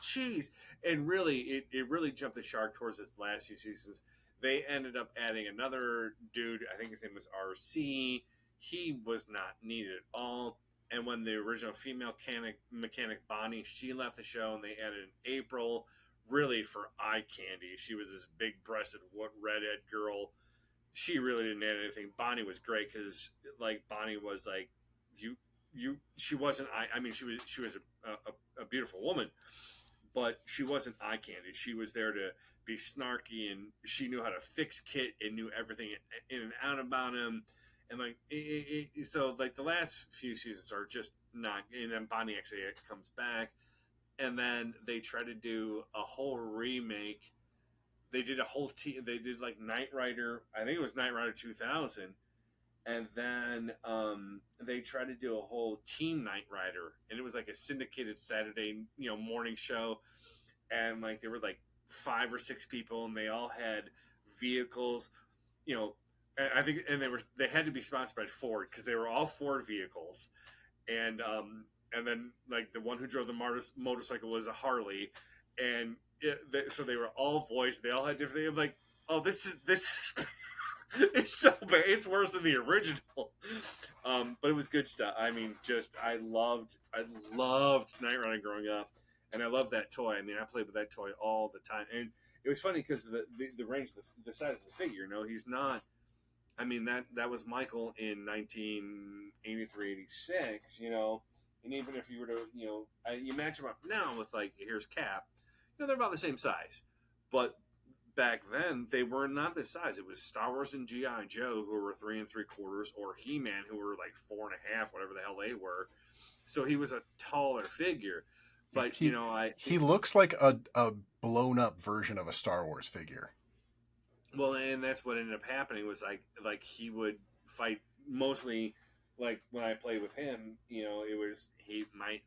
cheese. And really, it really jumped the shark towards its last few seasons. They ended up adding another dude. I think his name was RC. He was not needed at all. And when the original female mechanic Bonnie, she left the show, and they added an April, really for eye candy. She was this big-breasted redhead girl. She really didn't add anything. Bonnie was great because, like, Bonnie was like, she wasn't. I mean, she was a beautiful woman, but she wasn't eye candy. She was there to be snarky, and she knew how to fix Kit and knew everything in and out about him. And like, so like the last few seasons are just not. And then Bonnie actually comes back, and then they try to do a whole remake. They did a whole team. They did like Knight Rider. I think it was Knight Rider 2000, and then they tried to do a whole Team Knight Rider, and it was like a syndicated Saturday morning show, and like there were like 5 or 6 people, and they all had vehicles, you know. I think, and they had to be sponsored by Ford because they were all Ford vehicles, and then like the one who drove the motorcycle was a Harley, and so they were all voiced. They all had different things. I'm like, oh, this it's so bad. It's worse than the original. But it was good stuff. I mean, just I loved Knight Rider growing up, and I love that toy. I mean, I played with that toy all the time, and it was funny because the range, the size of the figure. He's not. I mean, that was Michael in 1983, 86. And even if you were to you match them up now with like here's Cap, they're about the same size, but back then they were not this size. It was Star Wars and GI Joe who were 3 3/4, or He Man who were like 4.5, whatever the hell they were. So he was a taller figure, but He he looks like a blown up version of a Star Wars figure. well, and that's what ended up happening was like he would fight mostly. Like when I played with him, it was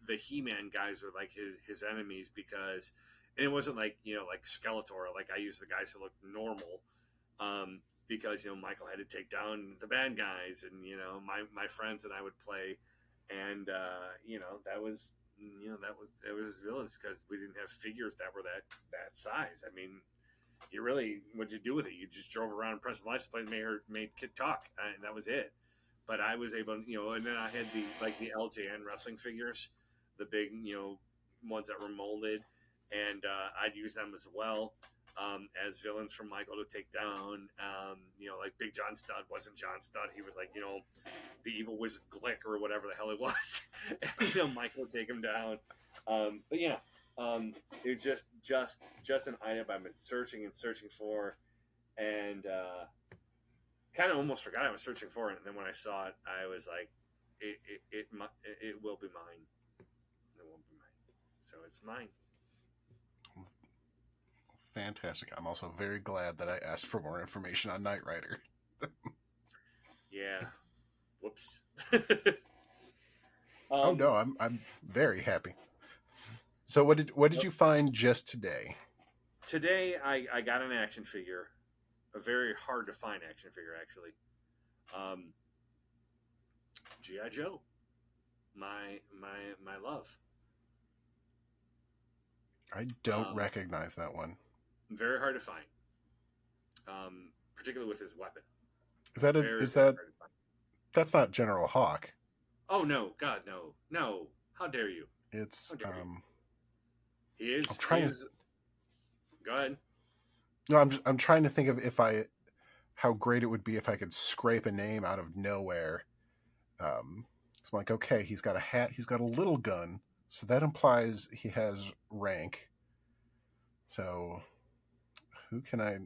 the He Man guys were like his enemies because, and it wasn't like like Skeletor. Like I used the guys who looked normal, because Michael had to take down the bad guys, and my friends and I would play, and that was his villains because we didn't have figures that were that size. I mean, you really what'd you do with it? You just drove around and pressed the license plate and made Kid talk, and that was it. But I was able, and then I had the LJN wrestling figures, the big ones that were molded, and I'd use them as well, as villains for Michael to take down. Like Big John Studd wasn't John Studd; he was like the evil wizard Glick or whatever the hell it was. And, Michael would take him down. But yeah, it was just an item I've been searching and searching for, and kind of almost forgot I was searching for it. And then when I saw it, I was like, it will be mine. It will be mine. So it's mine. Fantastic. I'm also very glad that I asked for more information on Knight Rider. Yeah. Whoops. Oh no, um, I'm very happy. So what did you find just today? Today I got an action figure, a very hard to find action figure actually. Um, GI Joe, my love. I don't Um, recognize that one. Very hard to find, particularly with his weapon. Is that a Very is very that hard to find. that's not General Hawk? Oh no, God no, no! How dare you? It's How dare you? He I'm is. He trying to is. Go ahead. no, I'm trying to think of if I how great it would be if I could scrape a name out of nowhere. So I'm like, okay, he's got a hat, he's got a little gun, so that implies he has rank. So who can I?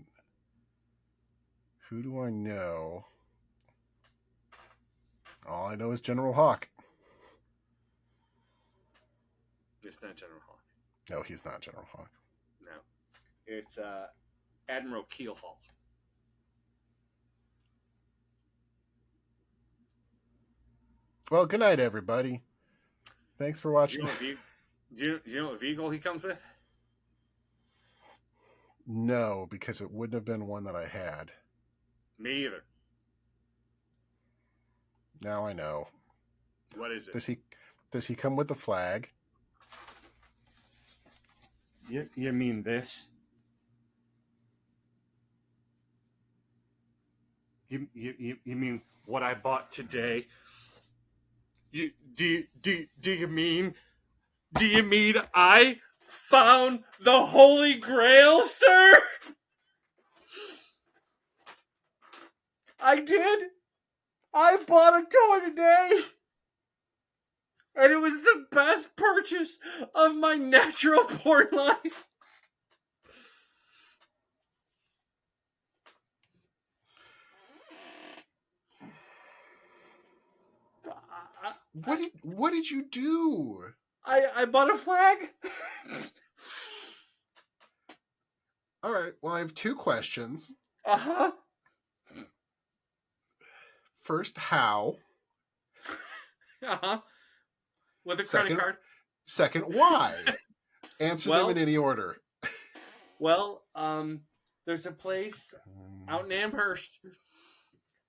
Who do I know? All I know is General Hawk. It's not General Hawk. No, he's not General Hawk. No, it's Admiral Keelhaul. Well, good night, everybody. Thanks for Do you watching. know what do you know what vehicle he comes with? No, because it wouldn't have been one that I had. Me either. Now I know. What is it? Does he come with the flag? You mean this? You mean what I bought today? Do you mean I found the Holy Grail, sir? I did. I bought a toy today, and it was the best purchase of my natural born life. I, What did you do? I bought a flag. All right. Well, I have two questions. Uh huh. First, how? Uh huh. With a credit Second, card. second, why? Answer them in Well, any order. well, there's a place out in Amherst.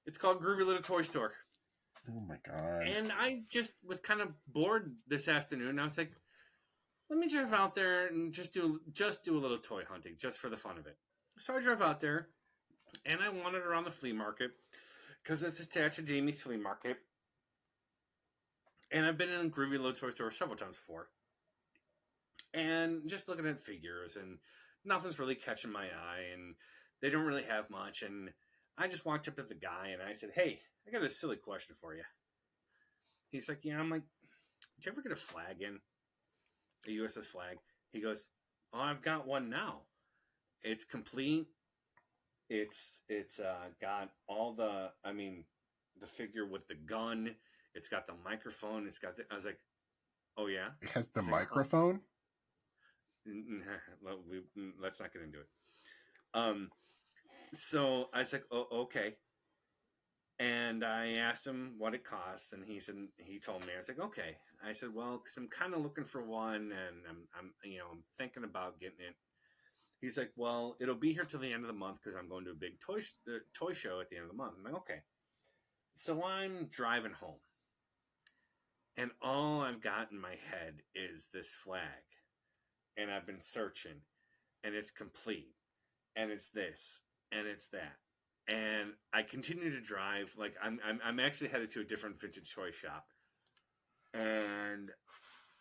It's called Groovy Little Toy Store. Oh my god. And I just was kind of bored this afternoon. I was like, let me drive out there and just do a little toy hunting just for the fun of it. So I drove out there and I wandered around the flea market because it's attached to Jamie's flea market. And I've been in a Groovy Little Toy Store several times before. And just looking at figures and nothing's really catching my eye and they don't really have much. And I just walked up to the guy and I said, hey, I got a silly question for you. He's like, yeah. I'm like, did you ever get a flag in? A USS flag? He goes, oh, I've got one now. It's complete. It's got all the figure with the gun. It's got the microphone. It's got I was like, oh yeah. It has the He's like, microphone? let's not get into it. Um, so I was like, oh okay. And I asked him what it costs, and he told me. I was like, okay. I said, well, because I'm kind of looking for one, and I'm thinking about getting it. He's like, well, it'll be here till the end of the month because I'm going to a big toy show at the end of the month. I'm like, okay. So I'm driving home, and all I've got in my head is this flag, and I've been searching, and it's complete, and it's this, and it's that, and I continue to drive. Like I'm actually headed to a different vintage toy shop, and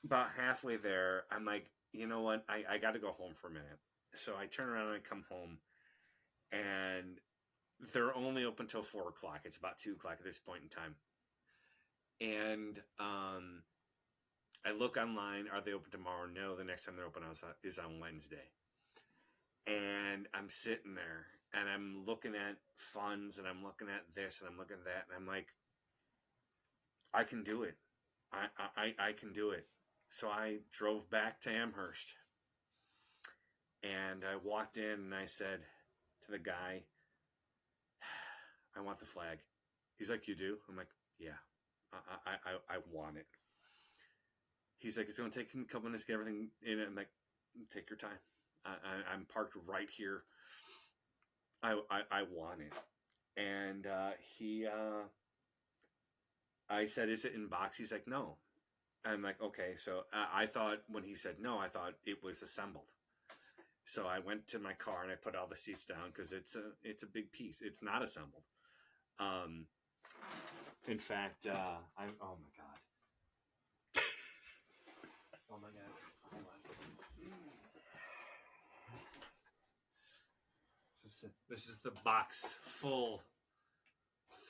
about halfway there, I'm like, you know what? I got to go home for a minute. So I turn around and I come home, and they're only open till 4 o'clock. It's about 2 o'clock at this point in time, and I look online. Are they open tomorrow? No. The next time they're open is on Wednesday. And I'm sitting there and I'm looking at funds and I'm looking at this and I'm looking at that and I'm like, I can do it. I can do it. So I drove back to Amherst and I walked in and I said to the guy, I want the flag. He's like, you do? I'm like, yeah, I want it. He's like, it's going to take a couple minutes to get everything in it. I'm like, take your time. I'm parked right here. I want it. And I said, is it in box? He's like, no. I'm like, okay. So I thought when he said no, I thought it was assembled. So I went to my car and I put all the seats down because it's a big piece. It's not assembled. Um, in fact, I oh my god, oh my god, hold on. This is the box full,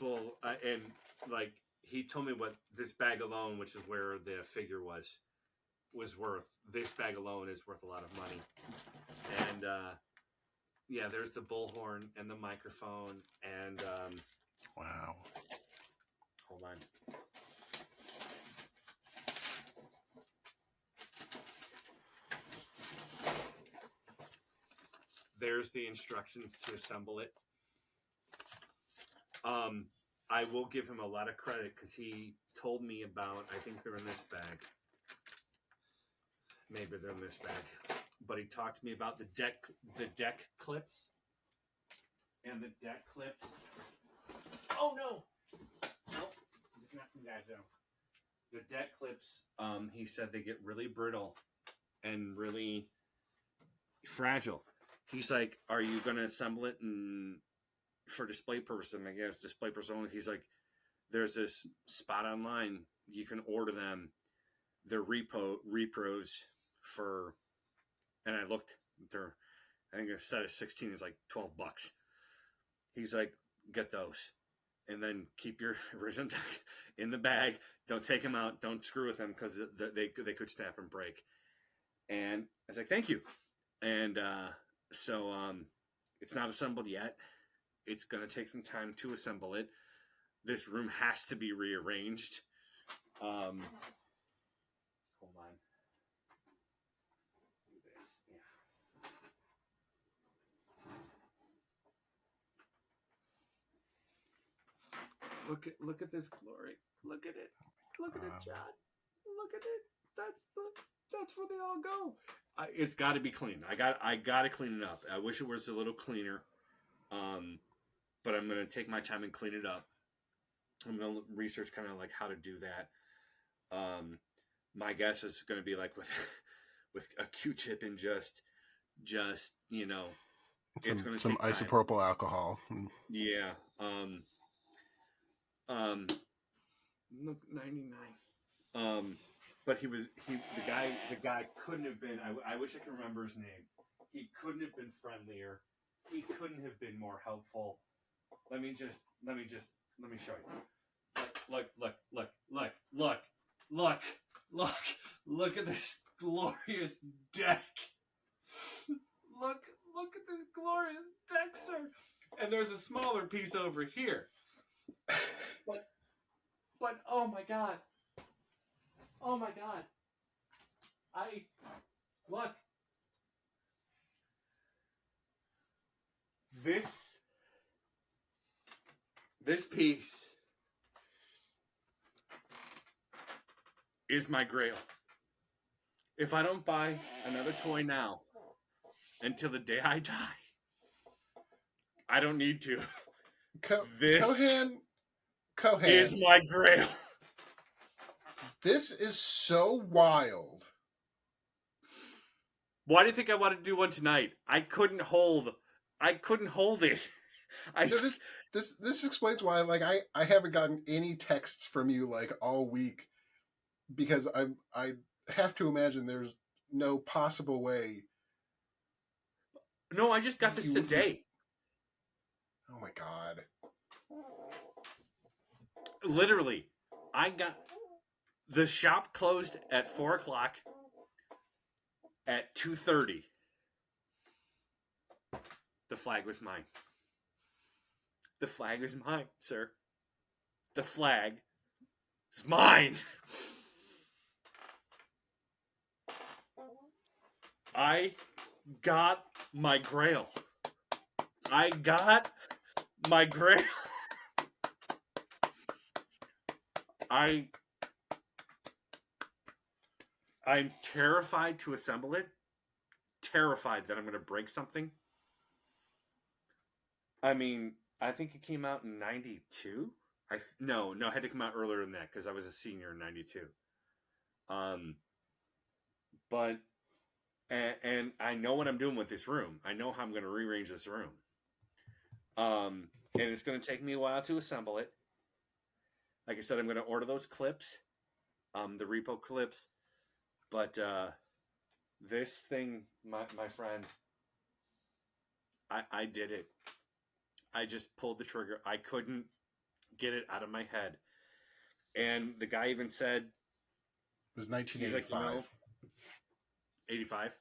and like he told me what this bag alone, which is where the figure was worth. This bag alone is worth a lot of money, and yeah, there's the bullhorn and the microphone, and wow. Hold on. There's the instructions to assemble it. I will give him a lot of credit because he told me about, I think they're in this bag. Maybe they're in this bag. But he talked to me about the deck clips. And the deck clips. Oh no! Nope. Just not some guys though. The deck clips, he said they get really brittle and really fragile. He's like, are you going to assemble it for display purposes? I guess display purposes only. He's like, there's this spot online. You can order them. They're repros for, and I looked, I think a set of 16 is like $12. He's like, get those. And then keep your original deck in the bag. Don't take them out. Don't screw with them because they could snap and break. And I was like, thank you. And so it's not assembled yet. It's going to take some time to assemble it. This room has to be rearranged. Hold on. Do this. Yeah. Look at this glory. Look at it. Look at it, John. Look at it. That's where they all go. It's got to be clean. I got to clean it up. I wish it was a little cleaner. But I'm going to take my time and clean it up. I'm going to research kind of like how to do that. My guess is going to be like with a Q-tip and just you know, it's going to some take isopropyl alcohol. Yeah. Look, 99. But the guy couldn't have been. I wish I could remember his name. He couldn't have been friendlier. He couldn't have been more helpful. Let me show you. Look at this glorious deck. Look at this glorious deck, sir. And there's a smaller piece over here. But oh my god. Oh my god. Look. This piece is my grail. If I don't buy another toy now until the day I die, I don't need to. Cohan is my grail. This is so wild. Why do you think I wanted to do one tonight? I couldn't hold it. This explains why like I haven't gotten any texts from you like all week, because I have to imagine there's no possible way. No, I just got this today. Oh my god. Literally, the shop closed at 4:00. At 2:30, the flag was mine. The flag is mine, sir. The flag is mine. I got my grail. I got my grail. I I'm terrified to assemble it. Terrified that I'm going to break something. I mean, I think it came out in '92. No, it had to come out earlier than that because I was a senior in '92. Um, but and I know what I'm doing with this room. I know how I'm going to rearrange this room. And it's going to take me a while to assemble it. Like I said, I'm going to order those clips, the repo clips. But this thing, my friend, I did it. I just pulled the trigger. I couldn't get it out of my head. And the guy even said, It was he's like, 1985. 85.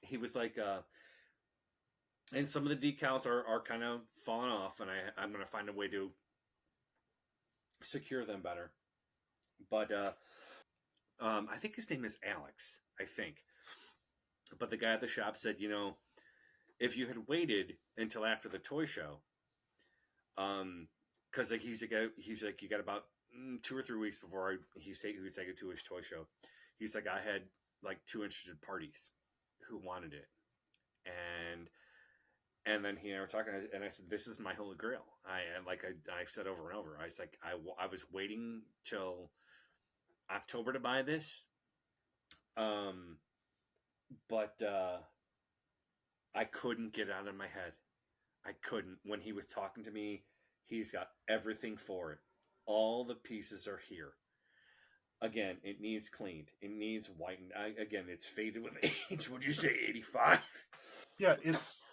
He was like, and some of the decals are kind of falling off, and I'm going to find a way to secure them better. But I think his name is Alex, I think. But the guy at the shop said, if you had waited until after the toy show, because like he's like you got about 2 or 3 weeks before he was taken to his toy show. He's like, I had like 2 interested parties who wanted it, and then he and I were talking, and I said, this is my holy grail. I've said over and over. I was like, I was waiting till October to buy this, but I couldn't get it out of my head. I couldn't. When he was talking to me, he's got everything for it. All the pieces are here. Again, it needs cleaned. It needs whitened. Again, it's faded with age. Would you say 85? Yeah, it's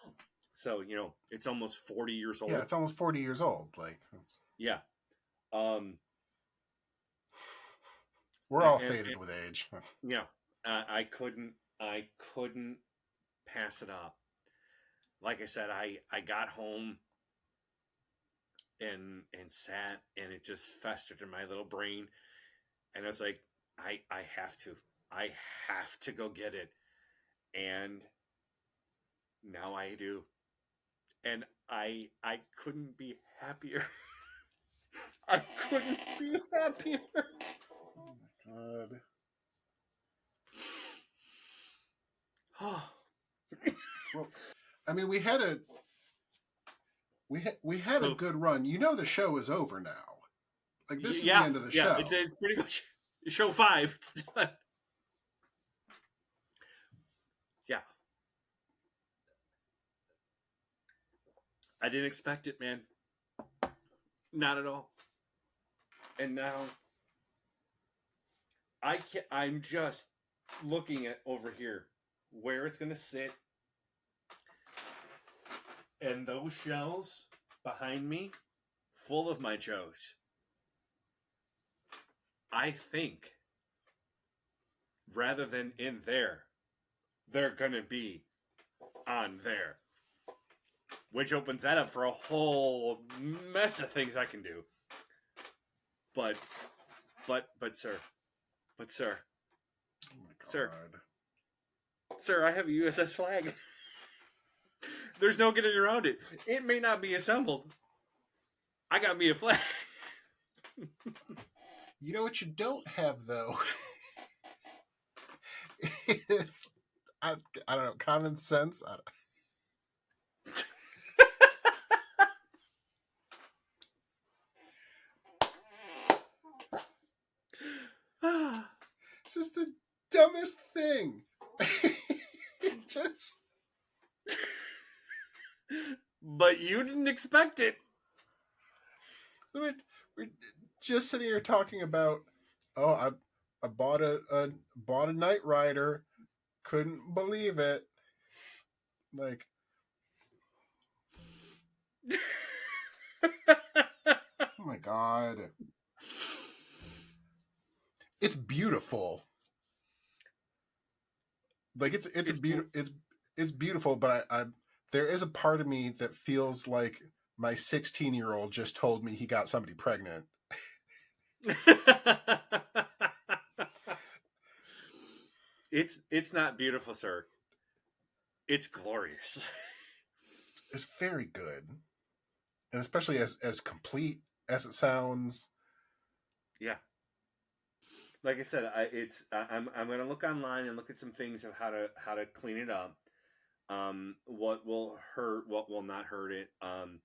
So, it's almost 40 years old. yeah, it's almost 40 years old. Like, Yeah. we're all faded with age. Yeah. I couldn't pass it up. Like I said, I got home and sat, and it just festered in my little brain, and I was like, I have to go get it, and now I do, and I couldn't be happier. I couldn't be happier. Oh my god. Well, I mean, we had a good run. The show is over now. Like, this is the end of the show. It's pretty much show 5. It's done. Yeah. I didn't expect it, man. Not at all. And now I'm just looking at over here where it's going to sit. And those shelves behind me, full of my Joes. I think, rather than in there, they're going to be on there. Which opens that up for a whole mess of things I can do. But, sir. Oh my god. Sir, I have a USS flag. There's no getting around it. It may not be assembled. I got me a flag. You know what you don't have, though? Is, I don't know, common sense? This is the dumbest thing. It just... But you didn't expect it. We're just sitting here talking about, I bought a Knight Rider, couldn't believe it. Like, oh my god, it's beautiful. Like, it's beautiful, but I there is a part of me that feels like my 16-year-old just told me he got somebody pregnant. It's not beautiful, sir. It's glorious. It's very good, and especially as complete as it sounds. Yeah. Like I said, I'm gonna look online and look at some things of how to clean it up. What will hurt, what will not hurt it. And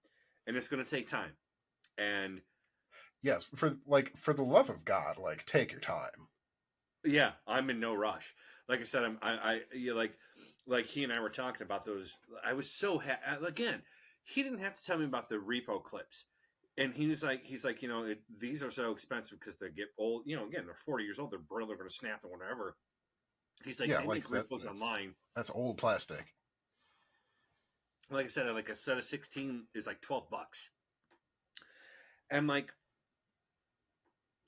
it's gonna take time. And Yes, for the love of God, like take your time. yeah, I'm in no rush. Like I said, I yeah, like he and I were talking about those. I was so again. He didn't have to tell me about the repo clips, and he's like, these are so expensive because they get old. Again, they're 40 years old. They're brittle. They're going to snap and whatever. He's like, Yeah, they make like repos online. that's old plastic. Like I said, like a set of 16 is like $12. And like,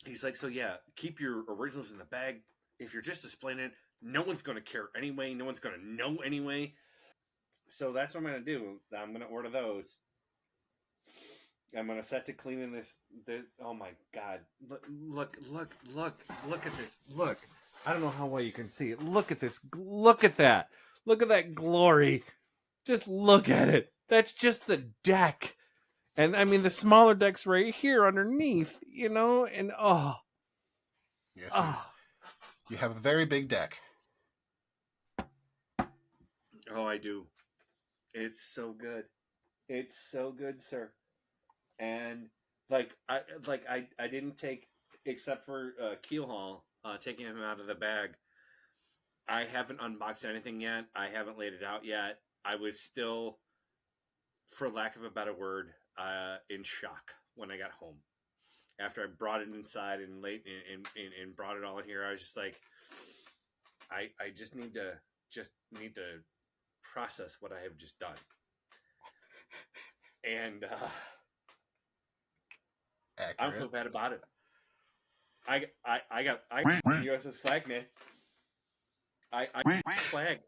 he's like, so yeah, keep your originals in the bag. If you're just displaying it, no one's going to care anyway. No one's going to know anyway. So that's what I'm going to do. I'm going to order those. I'm going to set to cleaning this. Oh my God. Look at this. Look. I don't know how well you can see it. Look at this. Look at that. Look at that glory. Just look at it. That's just the deck. And I mean, the smaller deck's right here underneath, and Yes, oh, you have a very big deck. oh, I do. It's so good. It's so good, sir. And I didn't take, except for Keelhaul, taking him out of the bag. I haven't unboxed anything yet. I haven't laid it out yet. I was still, for lack of a better word, in shock when I got home. After I brought it inside and and brought it all in here, I was just like, I just need to process what I have just done. And I don't feel Accurate. bad about it. I got the USS flag, man. I flag.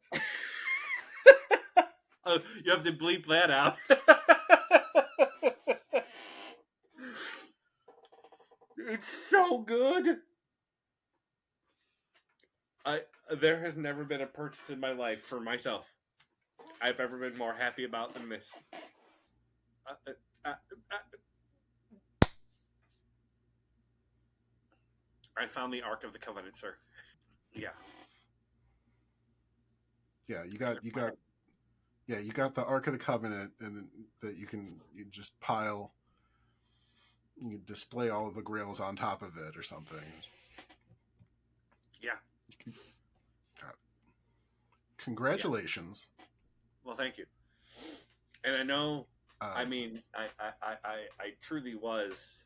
Oh, you have to bleep that out. It's so good. I There has never been a purchase in my life for myself I've ever been more happy about than this. Uh, uh, uh, I found the Ark of the Covenant, sir. Yeah. Yeah, And they're you got the Ark of the Covenant, and that you just pile, you display all of the grails on top of it or something. yeah. God, Yeah. congratulations. Well, thank you. And I know, I Um, mean, I truly was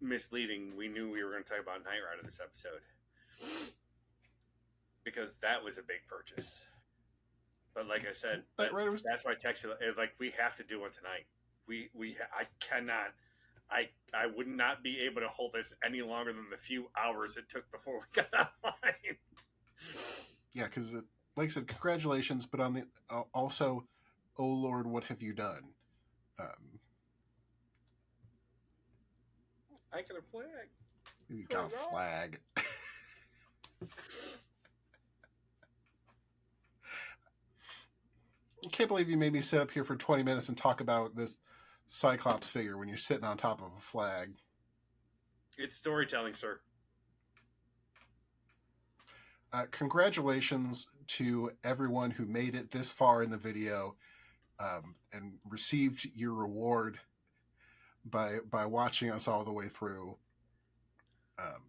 misleading. We knew we were going to talk about Knight Rider this episode because that was a big purchase. But like I said, Knight Rider was that's why I texted you. Like, we have to do one tonight. I cannot. I would not be able to hold this any longer than the few hours it took before we got online. yeah, because like I said, congratulations, but on the also, oh Lord, what have you done? Um, I can a flag. you For got a God. flag. I can't believe you made me sit up here for 20 minutes and talk about this Cyclops figure when you're sitting on top of a flag. It's storytelling, sir. Congratulations to everyone who made it this far in the video, and received your reward by watching us all the way through. Um,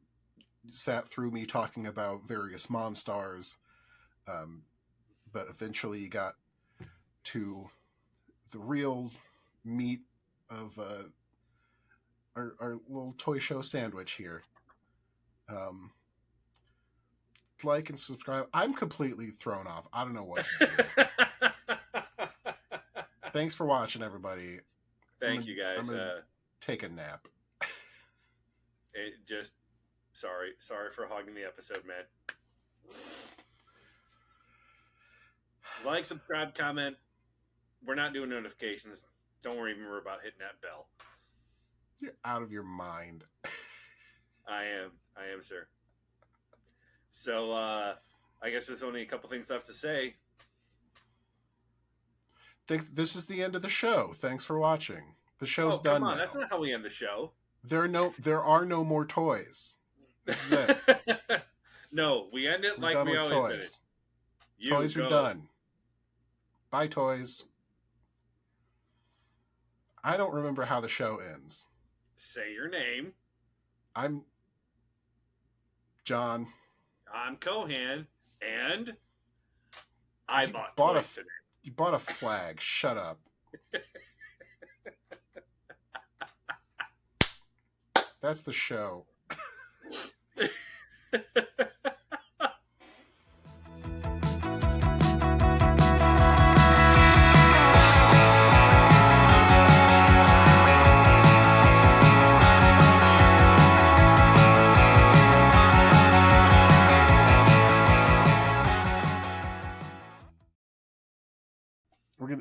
Sat through me talking about various Monstars, um, but eventually you got to the real meat of our little toy show sandwich here. Um, like and subscribe. I'm completely thrown off. I don't know what to do. Thanks for watching, everybody. Thank you, I'm guys. gonna take a nap. It just sorry for hogging the episode, man. Like, subscribe, comment. We're not doing notifications. Don't worry even about hitting that bell. You're out of your mind. I am, sir. So I guess there's only a couple things left to say. This is the end of the show. Thanks for watching. The Oh, show's come done on. That's now. not how we end the show. There are no more toys. This is it. No, we end it We're like done we with always did it. toys. You Toys are go. done. Bye, toys. I don't remember how the show ends. Say your name. I'm John. I'm Cohan, and I You bought bought a toys today. you bought a flag. Shut up. That's the show.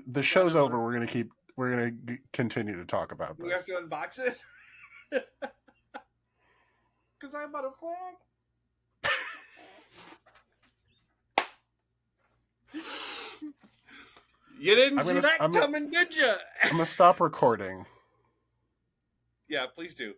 The show's over. We're gonna continue to talk about We have this. to unbox it because I bought a flag. You didn't see that coming, did you? I'm gonna stop recording. Yeah, please do.